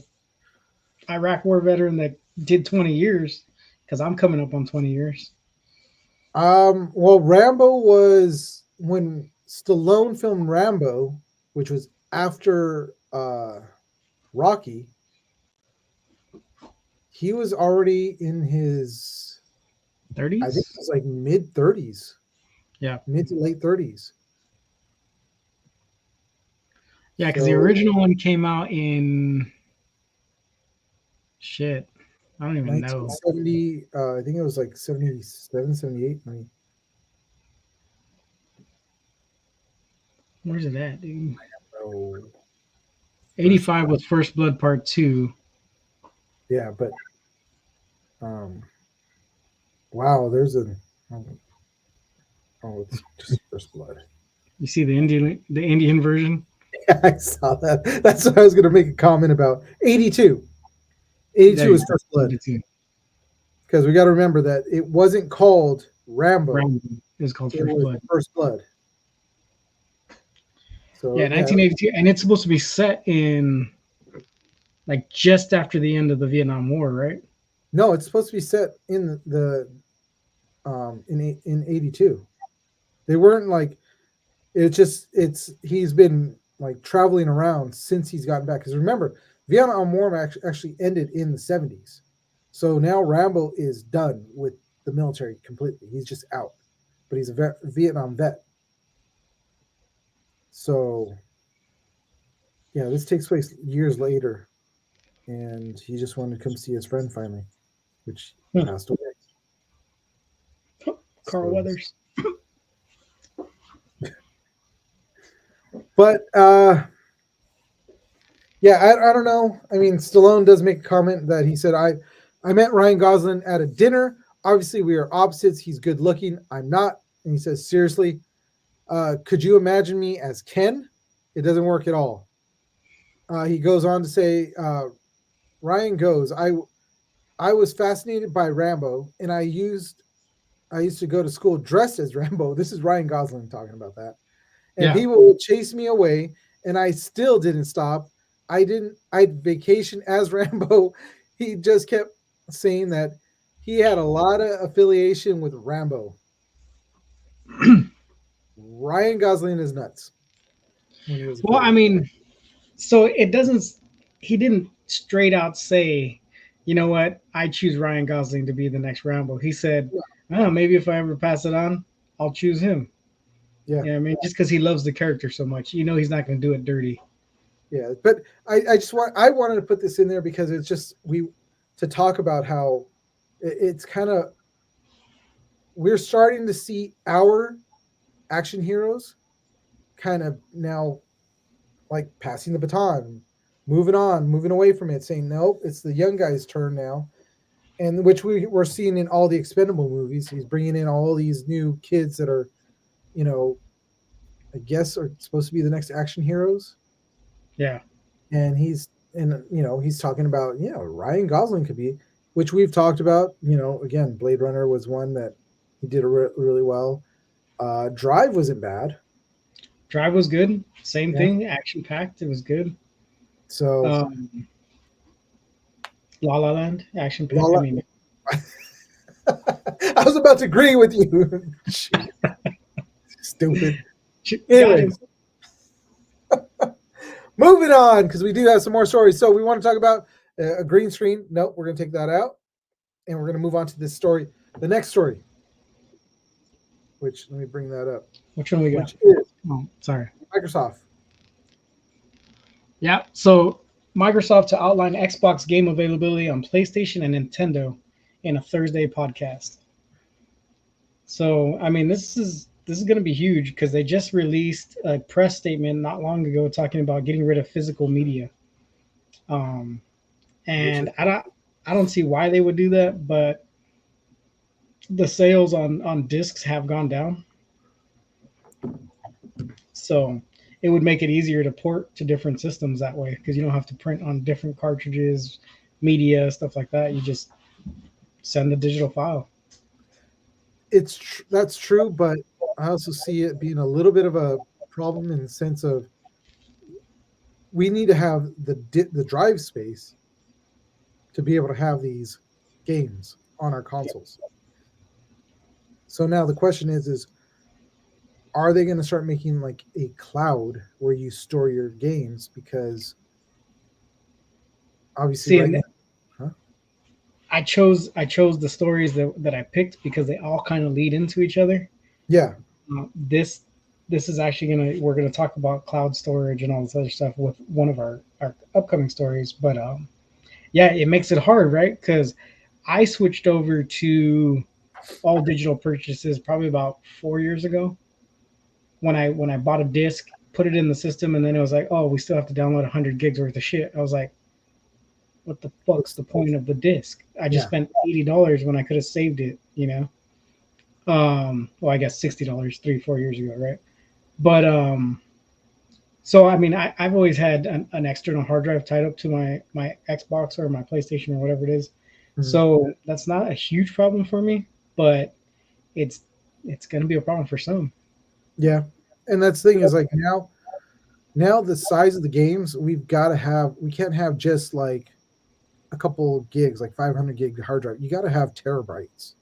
Iraq War veteran that did 20 years, because I'm coming up on 20 years. Well, Rambo was when Stallone filmed Rambo, which was after Rocky. He was already in his I think it 30s. was like mid 30s, Yeah, mid to late 30s. yeah, because the So original one came out in shit. I don't even know. 1970, I think it was like 77, 78. I mean, Where's it at, dude? oh, first, 85 was First Blood Part 2. yeah, but um, wow, there's a, oh, it's just First Blood. You see the Indian version? Yeah, I saw that. That's what I was going to make a comment about. 82. 82 There you is go. First Blood. 82. Because we got to remember that it wasn't called Rambo, Rambo is called it First was Blood. First Blood. So, Yeah, yeah, 1982, and it's supposed to be set in like just after the end of the Vietnam War, right? no, it's supposed to be set in in 82. They weren't like, he's been like traveling around since he's gotten back. Because remember, Vietnam War actually ended in the 70s. So now Rambo is done with the military completely. He's just out, but he's a Vietnam vet. So yeah, this takes place years later, and he just wanted to come see his friend finally, which Hmm. passed away. Carl So, Weathers. but yeah, I don't know. I mean, Stallone does make a comment that he said, I met Ryan Gosling at a dinner. Obviously, we are opposites. He's good looking. I'm not. And he says, seriously, could you imagine me as Ken? It doesn't work at all. He goes on to say, Ryan goes, I was fascinated by Rambo, and I used to go to school dressed as Rambo. This is Ryan Gosling talking about that. And Yeah. people would chase me away, and I still didn't stop. I'd vacation as Rambo. He just kept saying that he had a lot of affiliation with Rambo. Ryan Gosling is nuts when he was a Well, kid. I mean, so it doesn't. He didn't straight out say, you know what, I choose Ryan Gosling to be the next Rambo. He said, oh, maybe if I ever pass it on, I'll choose him. Yeah, Yeah, I mean, just because he loves the character so much, you know, he's not going to do it dirty. yeah. But I wanted to put this in there because it's just to talk about how it's kind of, we're starting to see our action heroes kind of now like passing the baton, moving on, moving away from it, saying, nope, it's the young guy's turn now. And which we're seeing in all the expendable movies. He's bringing in all these new kids that are, you know, I guess are supposed to be the next action heroes. Yeah. And he's talking about, Ryan Gosling could be, which we've talked about, again, Blade Runner was one that he did really well. Drive wasn't bad. Drive was good. Same Yeah. thing. Action packed. It was good. So La La Land. Action packed. La I mean, I was about to agree with you. Stupid. got him. Anyways, moving on, because we do have some more stories. So we want to talk about a green screen. Nope, we're going to take that out. And we're going to move on to this story. The next story, which, let me bring that up. Which one we got? Which is Oh, sorry. Microsoft. Yeah. So Microsoft to outline Xbox game availability on PlayStation and Nintendo in a Thursday podcast. So I mean, this is going to be huge because they just released a press statement not long ago talking about getting rid of physical media. And I don't see why they would do that, but the sales on discs have gone down. So it would make it easier to port to different systems that way because you don't have to print on different cartridges, media, stuff like that. You just send the digital file. That's true, but I also see it being a little bit of a problem in the sense of we need to have the drive space to be able to have these games on our consoles. So now the question is are they going to start making like a cloud where you store your games? Because obviously See, right now, I chose the stories that I picked because they all kind of lead into each other. Yeah. This is actually we're gonna talk about cloud storage and all this other stuff with one of our upcoming stories. But yeah, it makes it hard, right? Because I switched over to all digital purchases probably about 4 years ago when I bought a disc, put it in the system, and then it was like, oh, we still have to download 100 gigs worth of shit. I was like, what the fuck's the point of the disc? I just Yeah. spent $80 when I could have saved it, you know. Well, I guess $60 3-4 years ago, right? But so I mean, I've always had an external hard drive tied up to my Xbox or my PlayStation or whatever it is. Mhm. So that's not a huge problem for me, but it's it's going to be a problem for some. Yeah. And that's the thing is like now the size of the games we've got to have, we can't have just like a couple gigs, like 500 gig hard drive. You got to have terabytes.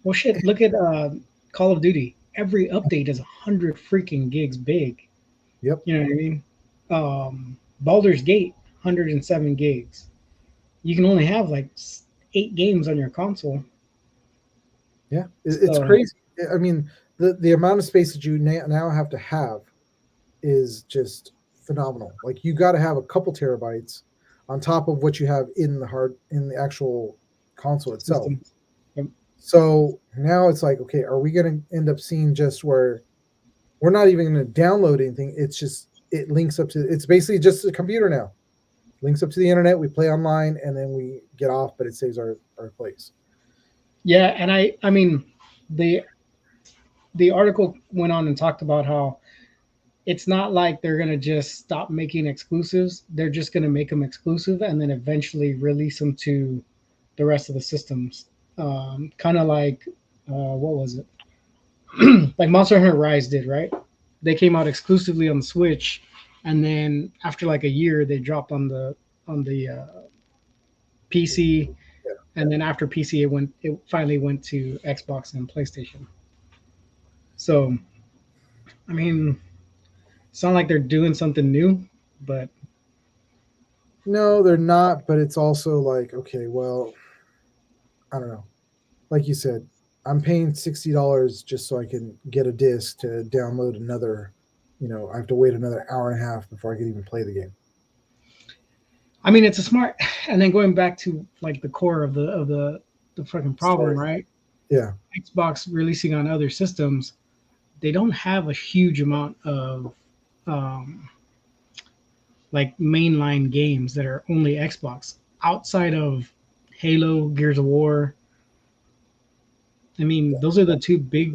Well, shit, look at Call of Duty. Every update is 100 freaking gigs big. Yep. You know what I mean? Baldur's Gate, 107 gigs. You can only have like 8 games on your console. Yeah. It's So crazy. I mean, the amount of space that you now have to have is just phenomenal. Like you got to have a couple terabytes on top of what you have in the actual console itself. system. Yep. So now it's like, okay, are we going to end up seeing just where we're not even going to download anything? It's just it links up to, it's basically just a computer now. Links up to the internet, we play online, and then we get off, but it saves our place. Yeah, and I mean the the article went on and talked about how it's not like they're gonna just stop making exclusives. They're just gonna make them exclusive and then eventually release them to the rest of the systems. Kind of like what was it? Like Monster Hunter Rise did, right? They came out exclusively on the Switch, and then after like a year, they dropped on the PC, Yeah. and then after PC, it finally went to Xbox and PlayStation. So I mean, it's not like they're doing something new, but No, they're not, but it's also like, okay, well, I don't know. Like you said, I'm paying $60 just so I can get a disc to download another. I have to wait another hour and a half before I can even play the game. I mean, it's a smart. And then going back to like the core of the fucking problem, Story. right? Yeah. Xbox releasing on other systems, they don't have a huge amount of um, like mainline games that are only Xbox outside of Halo, Gears of War. I mean, those are the two big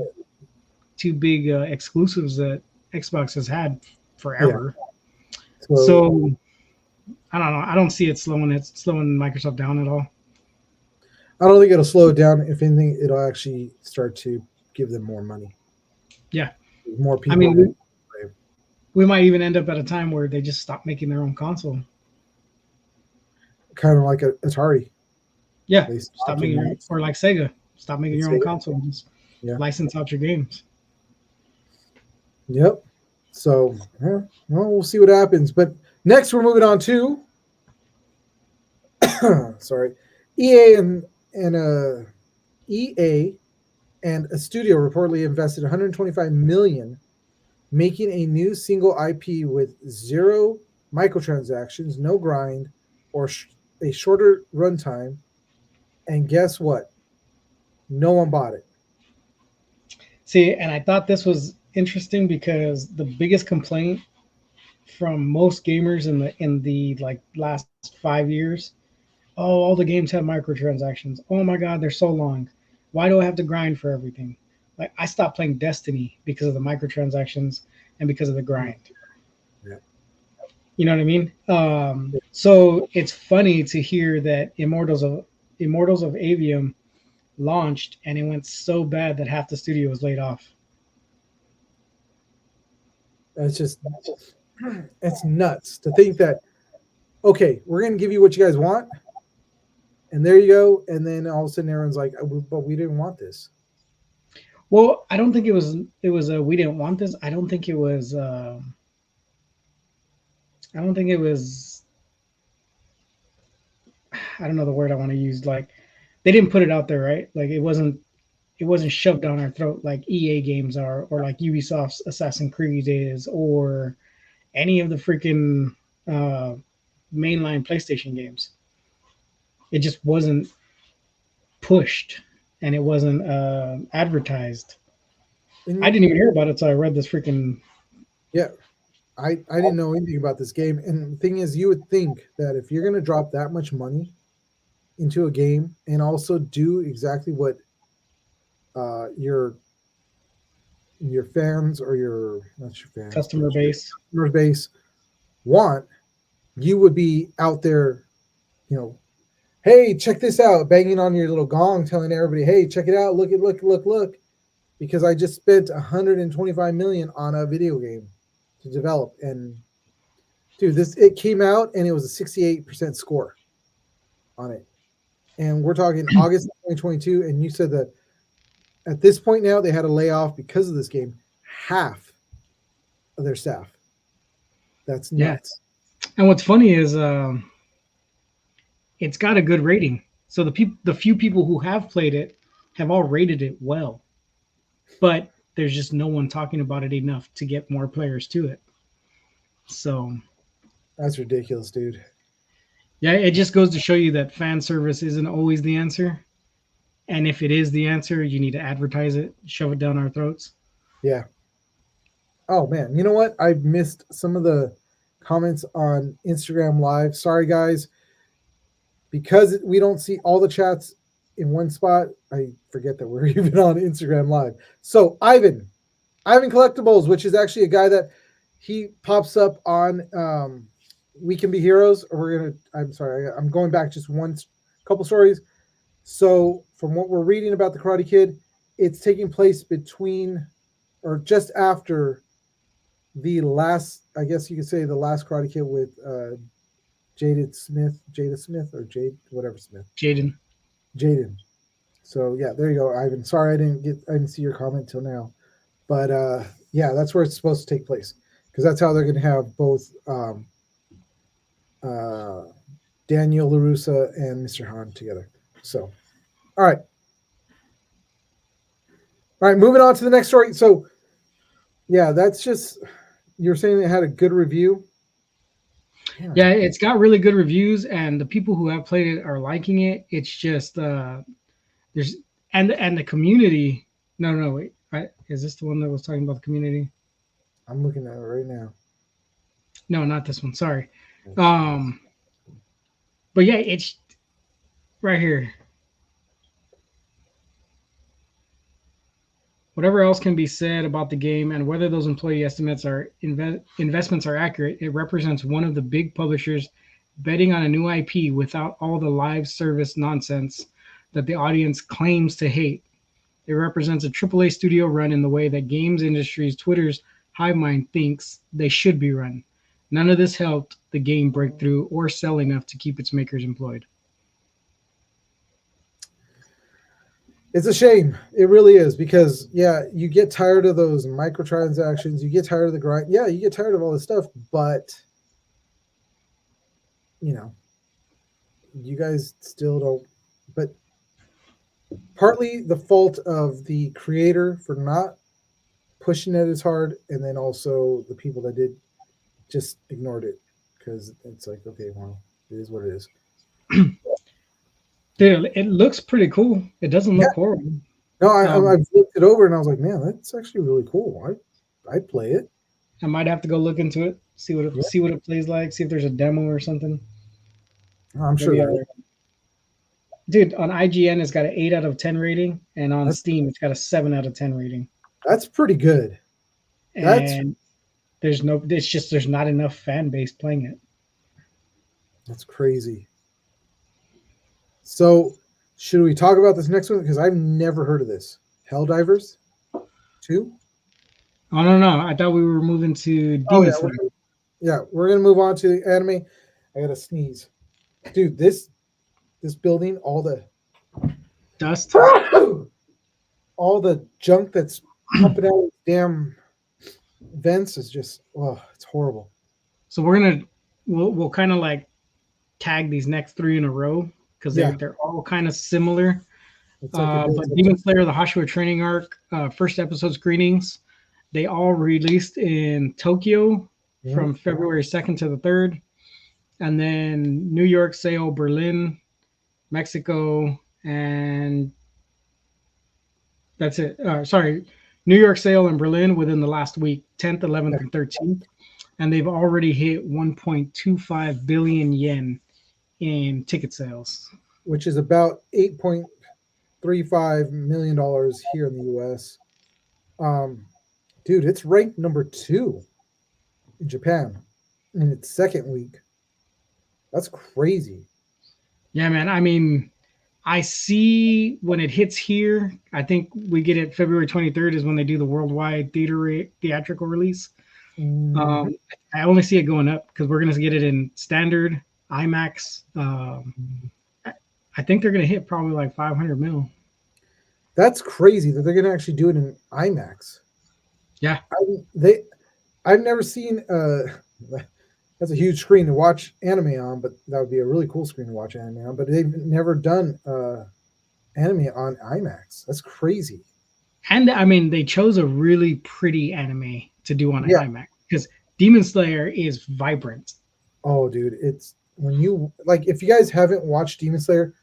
exclusives that Xbox has had Yeah. forever. So So I don't know. I don't see it slowing Microsoft down at all. I don't think it'll slow it down. If anything, it'll actually start to give them more money. Yeah, More I people. mean, we might even end up at a time where they just stop making their own console. Kind of like Atari. Yeah, They stop stopped making and your or like Sega, stop making your own Sega. console and just Yeah. license out your games. Yep. So, yeah, well, we'll see what happens. But next, we're moving on to sorry, EA and EA and a studio reportedly invested 125 million, making a new single IP with zero microtransactions, no grind, or a shorter runtime. And guess what? No one bought it. See, and I thought this was interesting because the biggest complaint from most gamers in the like last 5 years, oh, all the games have microtransactions. Oh my god, they're so long. Why do I have to grind for everything? Like I stopped playing Destiny because of the microtransactions and because of the grind. Yeah. You know what I mean? So it's funny to hear that Immortals of Avium launched and it went so bad that half the studio was laid off. It's just, it's nuts to think that, okay, we're going to give you what you guys want. And there you go. And then all of a sudden everyone's like, but we didn't want this. Well, I don't think it was a we didn't want this. I don't think it was I don't know the word I want to use. Like they didn't put it out there, right? Like it wasn't shoved down our throat like EA games are, or like Ubisoft's Assassin's Creed is, or any of the freaking uh, mainline PlayStation games. It just wasn't pushed, and it wasn't advertised. I And didn't even hear about it, so I read this freaking. yeah, I didn't know anything about this game. And the thing is, you would think that if you're going to drop that much money into a game and also do exactly what your fans or your not your fans Customer but your base. customer base want, you would be out there, hey, check this out, banging on your little gong, telling everybody, hey, check it out, look, because I just spent 125 million on a video game to develop. And dude, it came out and it was a 68% score on it. And we're talking August 2022. And you said that at this point now they had a layoff because of this game, half of their staff. That's nuts. Yeah. And what's funny is it's got a good rating. So the few people who have played it have all rated it well. But there's just no one talking about it enough to get more players to it. So That's ridiculous, dude. yeah, it just goes to show you that fan service isn't always the answer. And if it is the answer, you need to advertise it, shove it down our throats. Yeah. Oh man, you know what? I missed some of the comments on Instagram Live. Sorry guys. Because we don't see all the chats in one spot, I forget that we're even on Instagram Live. So Ivan Collectibles, which is actually a guy that he pops up on We Can Be Heroes. I'm going back just couple stories. So from what we're reading about the Karate Kid, it's taking place between or just after the last, I guess you could say the last Karate Kid with Jada Smith or Jade, whatever Smith. Jaden. So yeah, there you go, Ivan. Sorry I didn't see your comment till now. But yeah, that's where it's supposed to take place. Because that's how they're gonna have both Daniel LaRussa and Mr. Han together. So all right. All right, moving on to the next story. So yeah, that's just, you're saying it had a good review. Yeah, it's got really good reviews, and the people who have played it are liking it. It's just there's and the community. No, wait. Is this the one that was talking about the community? I'm looking at it right now. No, not this one. Sorry. But yeah, it's right here. Whatever else can be said about the game and whether those employee estimates are investments are accurate, it represents one of the big publishers betting on a new IP without all the live service nonsense that the audience claims to hate. It represents a AAA studio run in the way that games industry's Twitter's hive mind thinks they should be run. None of this helped the game break through or sell enough to keep its makers employed. It's a shame. It really is, because yeah, you get tired of those microtransactions. You get tired of the grind. Yeah, you get tired of all this stuff, but you guys still don't. But partly the fault of the creator for not pushing it as hard, and then also the people that did just ignored it, because it's like, okay, well, it is what it is. Dude, it looks pretty cool. It doesn't look horrible. No, I've looked it over and I was like, man, that's actually really cool. I'd play it. I might have to go look into it, see what it plays like, see if there's a demo or something. I'm sure. Dude, on IGN it's got an 8 out of 10 rating, and on Steam it's got a 7 out of 10 rating. That's pretty good. And there's not enough fan base playing it. That's crazy. So, should we talk about this next one? Because I've never heard of this. Helldivers 2? Oh, no. I thought we were moving to Demon Slayer. We're going to move on to the anime. I got to sneeze. Dude, this building, all the dust, all the junk that's pumping out of damn vents is just, it's horrible. So we'll kind of like tag these next 3 in a row, because Yeah. they're all kind of similar. It's like But Demon Slayer, the Hashua training arc, first episode screenings, they all released in Tokyo from February 2nd to the 3rd. And then New York, Seoul, Berlin, Mexico, and that's it. Sorry, New York, Seoul, and Berlin within the last week, 10th, 11th, and 13th. And they've already hit 1.25 billion yen in ticket sales. which is about $8.35 million here in the US. Dude, it's ranked number 2 in Japan in its second week. That's crazy. Yeah, man. I mean, I see when it hits here. I think we get it February 23rd is when they do the worldwide theatrical release. Mhm. I only see it going up because we're going to get it in standard IMAX. I think they're going to hit probably like 500 mil. That's crazy that they're going to actually do it in IMAX. Yeah. I've never seen that's a huge screen to watch anime on, but that would be a really cool screen to watch anime on. But they've never done anime on IMAX. That's crazy. And I mean, they chose a really pretty anime to do on IMAX because Demon Slayer is vibrant. Oh, dude, it's when you like if you guys haven't watched Demon Slayer,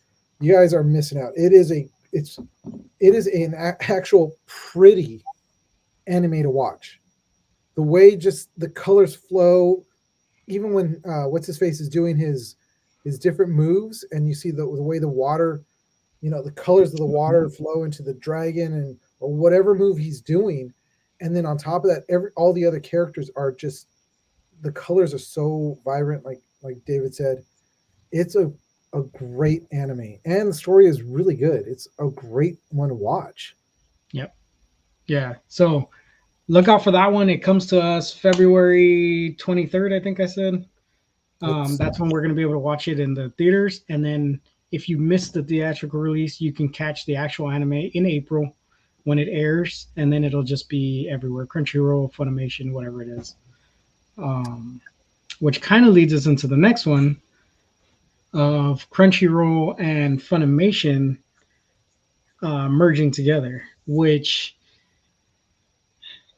you guys are missing out. It is an actual pretty anime to watch. The way just the colors flow, even when what's his face is doing his different moves, and you see the way the water, the colors of the water flow into the dragon and or whatever move he's doing, and then on top of that, all the other characters are just the colors are so vibrant, like David said. It's a great anime, and the story is really good. It's a great one to watch. Yep. Yeah. So look out for that one. It comes to us February 23rd, I think I said. That's when we're going to be able to watch it in the theaters. And then if you missed the theatrical release, you can catch the actual anime in April when it airs, and then it'll just be everywhere. Crunchyroll, Funimation, whatever it is. Which kind of leads us into the next one of Crunchyroll and Funimation merging together, which,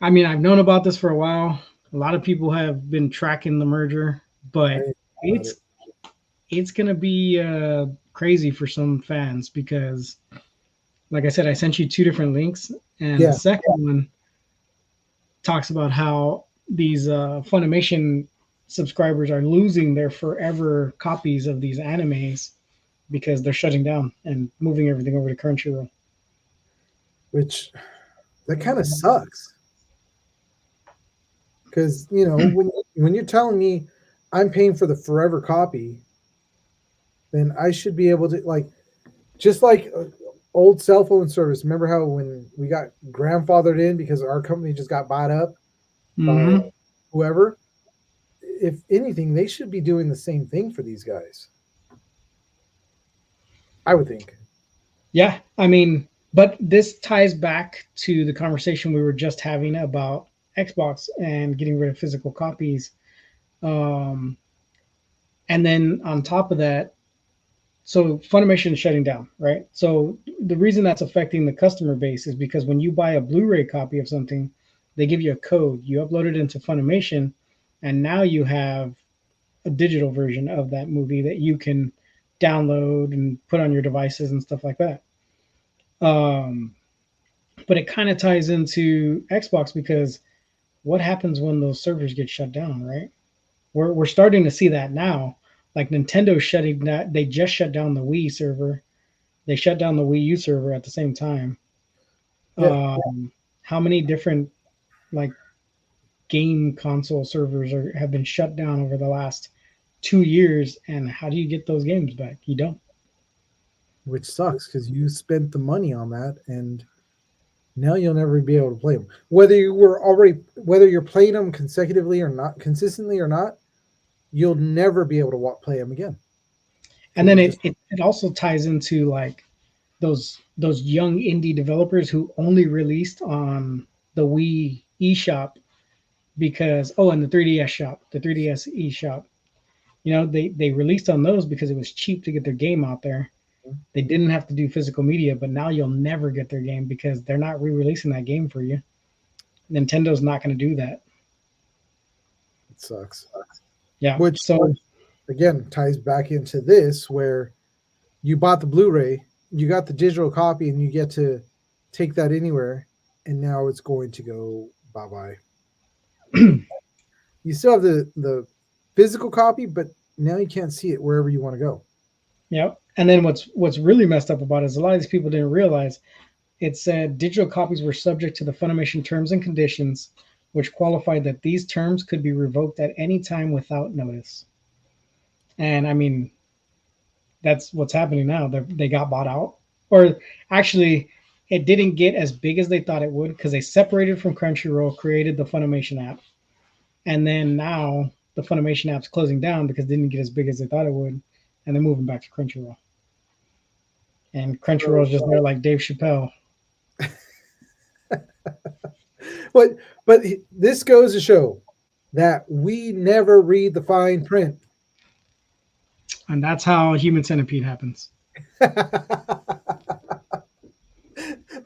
I mean, I've known about this for a while. A lot of people have been tracking the merger, but it's going to be crazy for some fans because, like I said, I sent you 2 different links, and the second one talks about how these Funimation subscribers are losing their forever copies of these animes because they're shutting down and moving everything over to Crunchyroll. Which that kind of sucks. Because when you're telling me I'm paying for the forever copy, then I should be able to just like old cell phone service. Remember how when we got grandfathered in because our company just got bought up by whoever? If anything, they should be doing the same thing for these guys. I would think. Yeah, I mean, but this ties back to the conversation we were just having about Xbox and getting rid of physical copies. And then on top of that, so Funimation is shutting down, right? So the reason that's affecting the customer base is because when you buy a Blu-ray copy of something, they give you a code. You upload it into Funimation, and now you have a digital version of that movie that you can download and put on your devices and stuff like that. But it kind of ties into Xbox because what happens when those servers get shut down, right? We're starting to see that now. Like Nintendo shutting that, they just shut down the Wii server. They shut down the Wii U server at the same time. Yeah. How many different like game console servers have been shut down over the last 2 years, and how do you get those games back? You don't. Which sucks because you spent the money on that, and now you'll never be able to play them. Whether you're playing them consecutively or not, consistently or not, you'll never be able to play them again. And then it also ties into like those young indie developers who only released on the Wii eShop because and the 3DS shop, the 3DS eShop, You know, they released on those because it was cheap to get their game out there. They didn't have to do physical media, but now you'll never get their game because they're not re-releasing that game for you. Nintendo's not going to do that. It sucks. Yeah. Which So again ties back into this where you bought the Blu-ray, you got the digital copy, and you get to take that anywhere, and now it's going to go bye-bye. You still have the physical copy, but now you can't see it wherever you want to go. yeah. And then what's really messed up about it is a lot of these people didn't realize it said digital copies were subject to the Funimation terms and conditions, which qualified that these terms could be revoked at any time without notice. And I mean, that's what's happening now. They got bought out, or actually, it didn't get as big as they thought it would because they separated from Crunchyroll, created the Funimation app, and then now the Funimation app's closing down because it didn't get as big as they thought it would, and they're moving back to Crunchyroll. And Crunchyroll's just there like Dave Chappelle. But this goes to show that we never read the fine print. And that's how Human Centipede happens.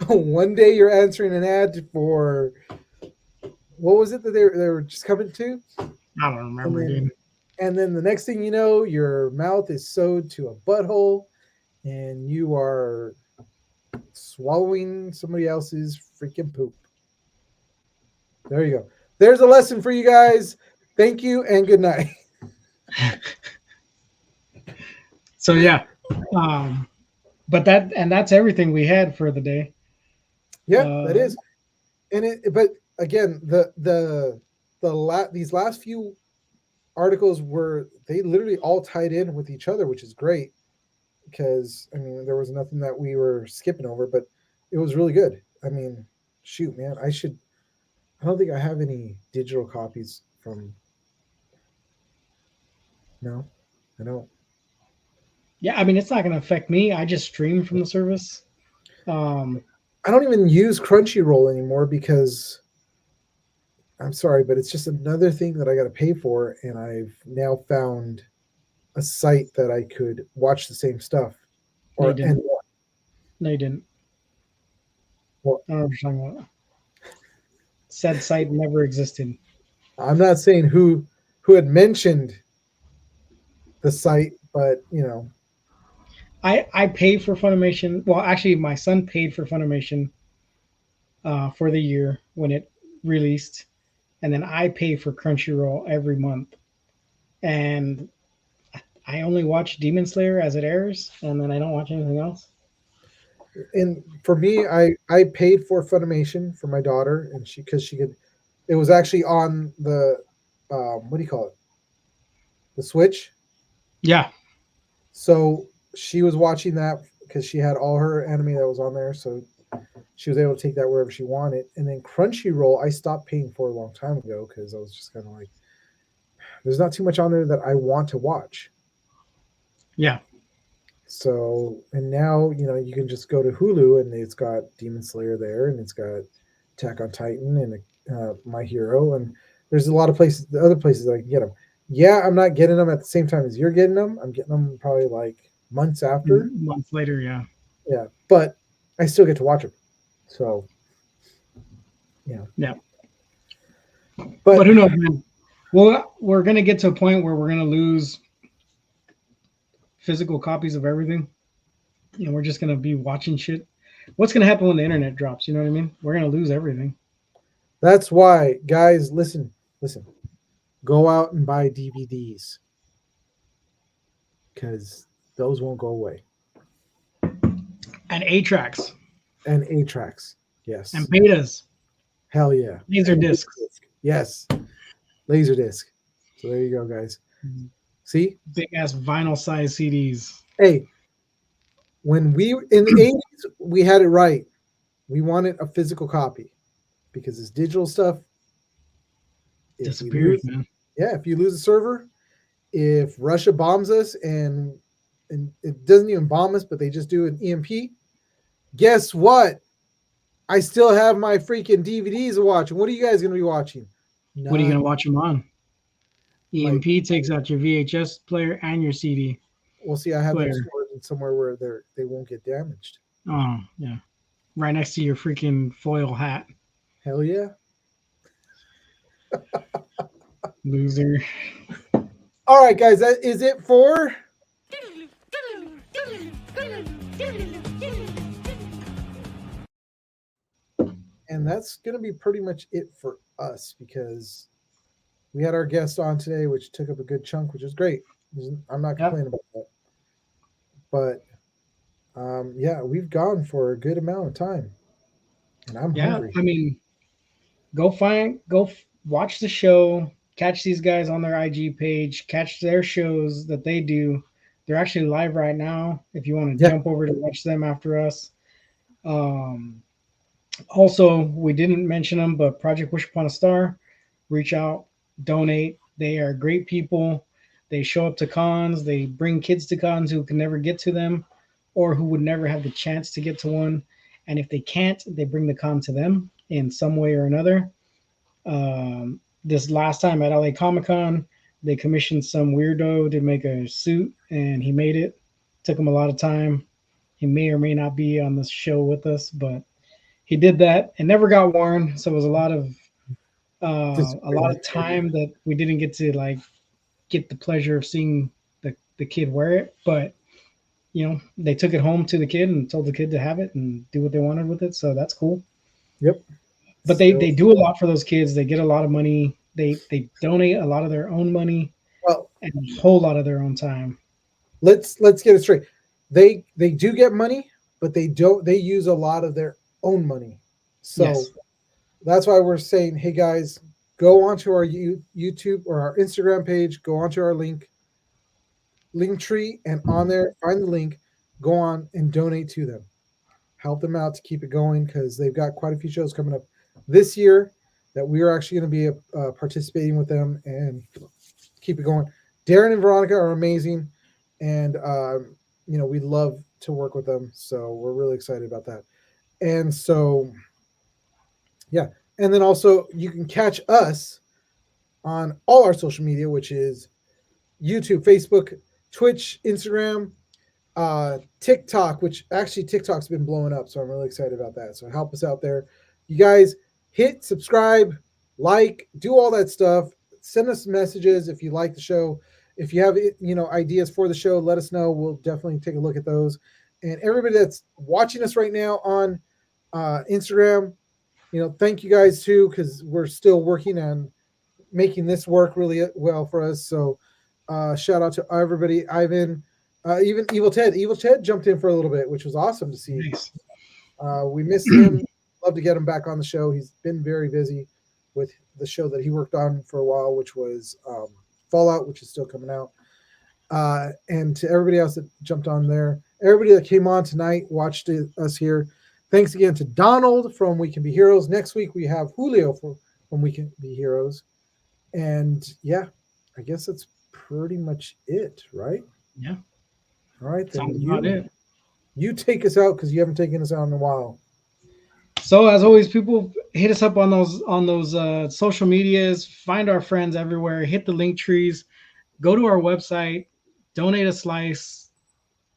One day you're answering an ad for what was it that they were just coming to? I don't remember, dude. And then the next thing you know, your mouth is sewed to a butthole and you are swallowing somebody else's freaking poop. There you go. There's a lesson for you guys. Thank you and good night. So yeah, but that's everything we had for the day. Yeah, that is. And but again, these last few articles they literally all tied in with each other, which is great because I mean there was nothing that we were skipping over, but it was really good. I mean, shoot, man, I don't think I have any digital copies from. No, I don't. Yeah, I mean it's not going to affect me. I just stream from the service. I don't even use Crunchyroll anymore because I'm sorry, but it's just another thing that I got to pay for, and I've now found a site that I could watch the same stuff. No, you didn't. What? I don't know what you're talking about. Said site never existed. I'm not saying who had mentioned the site, but you know. I paid for Funimation. Well, actually, my son paid for Funimation for the year when it released, and then I pay for Crunchyroll every month. And I only watch Demon Slayer as it airs, and then I don't watch anything else. And for me, I paid for Funimation for my daughter, and because she could. It was actually on the what do you call it? The Switch. Yeah. So she was watching that because she had all her anime that was on there, so she was able to take that wherever she wanted. And then Crunchyroll, I stopped paying for a long time ago because I was just kind of like, there's not too much on there that I want to watch. Yeah. So, and now, you know, you can just go to Hulu and it's got Demon Slayer there and it's got Attack on Titan and My Hero. And there's a lot of places, the other places that I can get them. Yeah, I'm not getting them at the same time as you're getting them. I'm getting them probably like months after. Months later, yeah. Yeah, but I still get to watch them. So, yeah. Yeah. But who knows, man? Well, we're going to get to a point where we're going to lose physical copies of everything. And we're just going to be watching shit. What's going to happen when the internet drops? You know what I mean? We're going to lose everything. That's why, guys, listen. Go out and buy DVDs because those won't go away. And 8-tracks. And 8-tracks. Yes. And betas. Hell yeah. Laser discs. Yes. Laserdisc. So there you go, guys. See? Big ass vinyl size CDs. Hey, when we in the 80s, we had it right. We wanted a physical copy because this digital stuff disappears, man. Yeah, if you lose a server, if Russia bombs us and it doesn't even bomb us, but they just do an EMP, guess what? I still have my freaking DVDs to watch. What are you guys going to be watching? None. What are you going to watch them on? EMP takes out your VHS player and your CD We'll see. I have them player. stored in somewhere where they won't get damaged. Oh, yeah. Right next to your freaking foil hat. Hell yeah! Loser. All right, guys, that is it for. And that's going to be pretty much it for us because we had our guest on today, which took up a good chunk, which is great. I'm not complaining about that. But yeah, we've gone for a good amount of time, and I'm hungry. I mean, go watch the show, catch these guys on their IG page, catch their shows that they do. They're actually live right now. If you want to jump over to watch them after us. Also, we didn't mention them, but Project Wish Upon a Star, reach out, donate. They are great people. They show up to cons. They bring kids to cons who can never get to them or who would never have the chance to get to one. And if they can't, they bring the con to them in some way or another. This last time at LA Comic Con, they commissioned some weirdo to make a suit, and he made it. Took him a lot of time. He may or may not be on the show with us, but he did that and never got worn. So it was a lot of time that we didn't get to like get the pleasure of seeing the kid wear it. But you know, they took it home to the kid and told the kid to have it and do what they wanted with it. So that's cool. Yep. But they do a lot for those kids. They get a lot of money. They donate a lot of their own money. Well, and a whole lot of their own time. Let's get it straight. They do get money, but they use a lot of their own money. So that's why we're saying, hey guys, go onto our YouTube or our Instagram page, go onto our link tree, and on there, find the link, go on and donate to them. Help them out to keep it going because they've got quite a few shows coming up this year that we are actually going to be participating with them and keep it going. Darren and Veronica are amazing, and you know, we love to work with them, so we're really excited about that. And so, yeah, and then also you can catch us on all our social media, which is YouTube, Facebook, Twitch, Instagram, TikTok, which actually TikTok's been blowing up, so I'm really excited about that. So help us out there. You guys hit subscribe, like, do all that stuff. Send us messages if you like the show. If you have, you know, ideas for the show, let us know. We'll definitely take a look at those. And everybody that's watching us right now on Instagram, you know, thank you guys too, because we're still working on making this work really well for us. So shout out to everybody. Ivan, even Evil Ted. Evil Ted jumped in for a little bit, which was awesome to see. Nice. We missed him. Love to get him back on the show. He's been very busy with the show that he worked on for a while, which was Fallout, which is still coming out. And to everybody else that jumped on there, everybody that came on tonight, watched us here. Thanks again to Donald from We Can Be Heroes. Next week we have Julio from We Can Be Heroes. And yeah, I guess that's pretty much it, right? Yeah. All right, then you take us out because you haven't taken us out in a while. So as always, people hit us up on those social medias. Find our friends everywhere. Hit the link trees. Go to our website. Donate a slice.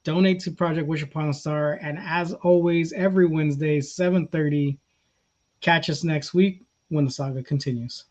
Donate to Project Wish Upon a Star. And as always, every Wednesday, 7:30. Catch us next week when the saga continues.